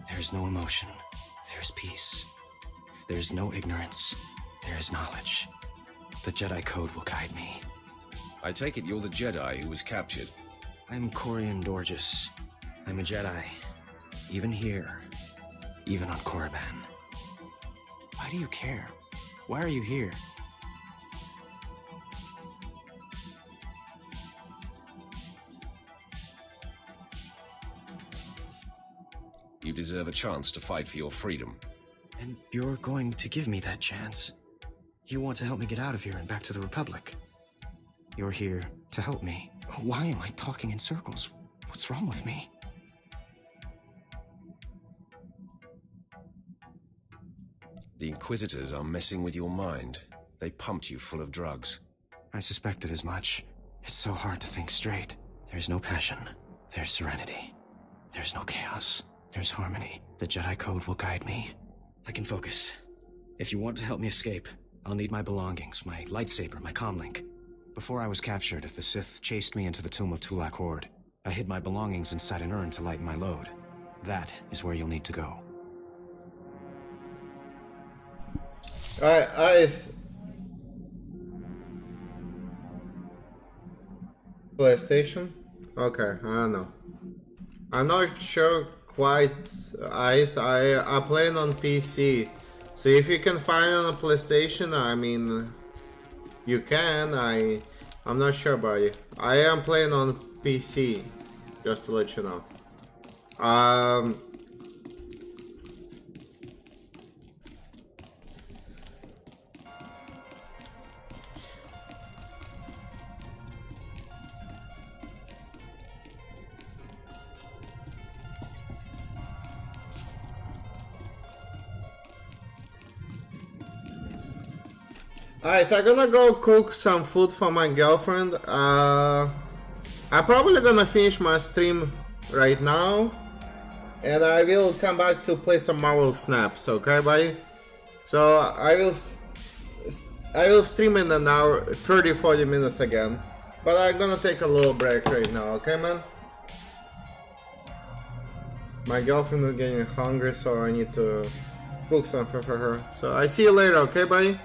S6: There's no emotion. There's peace. There's no ignorance. There is knowledge. The Jedi Code will guide me.
S2: I take it you're the Jedi who was captured.
S6: I'm Corian Dorgis. I'm a Jedi. Even here. Even on Korriban. Why do you care? Why are you here?
S2: You deserve a chance to fight for your freedom.
S6: And you're going to give me that chance. You want to help me get out of here and back to the Republic. You're here to help me. Why am I talking in circles? What's wrong with me?
S2: The Inquisitors are messing with your mind. They pumped you full of drugs.
S6: I suspected as much. It's so hard to think straight. There's no passion. There's serenity. There's no chaos. There's harmony. The Jedi Code will guide me. I can focus. If you want to help me escape, I'll need my belongings, my lightsaber, my comlink. Before I was captured, the Sith chased me into the tomb of Tulak Horde. I hid my belongings inside an urn to lighten my load. That is where you'll need to go.
S19: PlayStation? Okay, I don't know. I'm not sure quite, Ice. I playing on PC. So if you can find it on a PlayStation, I mean, you can. I'm not sure about it. I am playing on PC, just to let you know. Alright, so I'm gonna go cook some food for my girlfriend. I'm probably gonna finish my stream right now, and I will come back to play some Marvel Snaps, okay buddy? So I will stream in an hour, 30-40 minutes again, but I'm gonna take a little break right now, okay man? My girlfriend is getting hungry, so I need to cook something for her. So I see you later, okay buddy?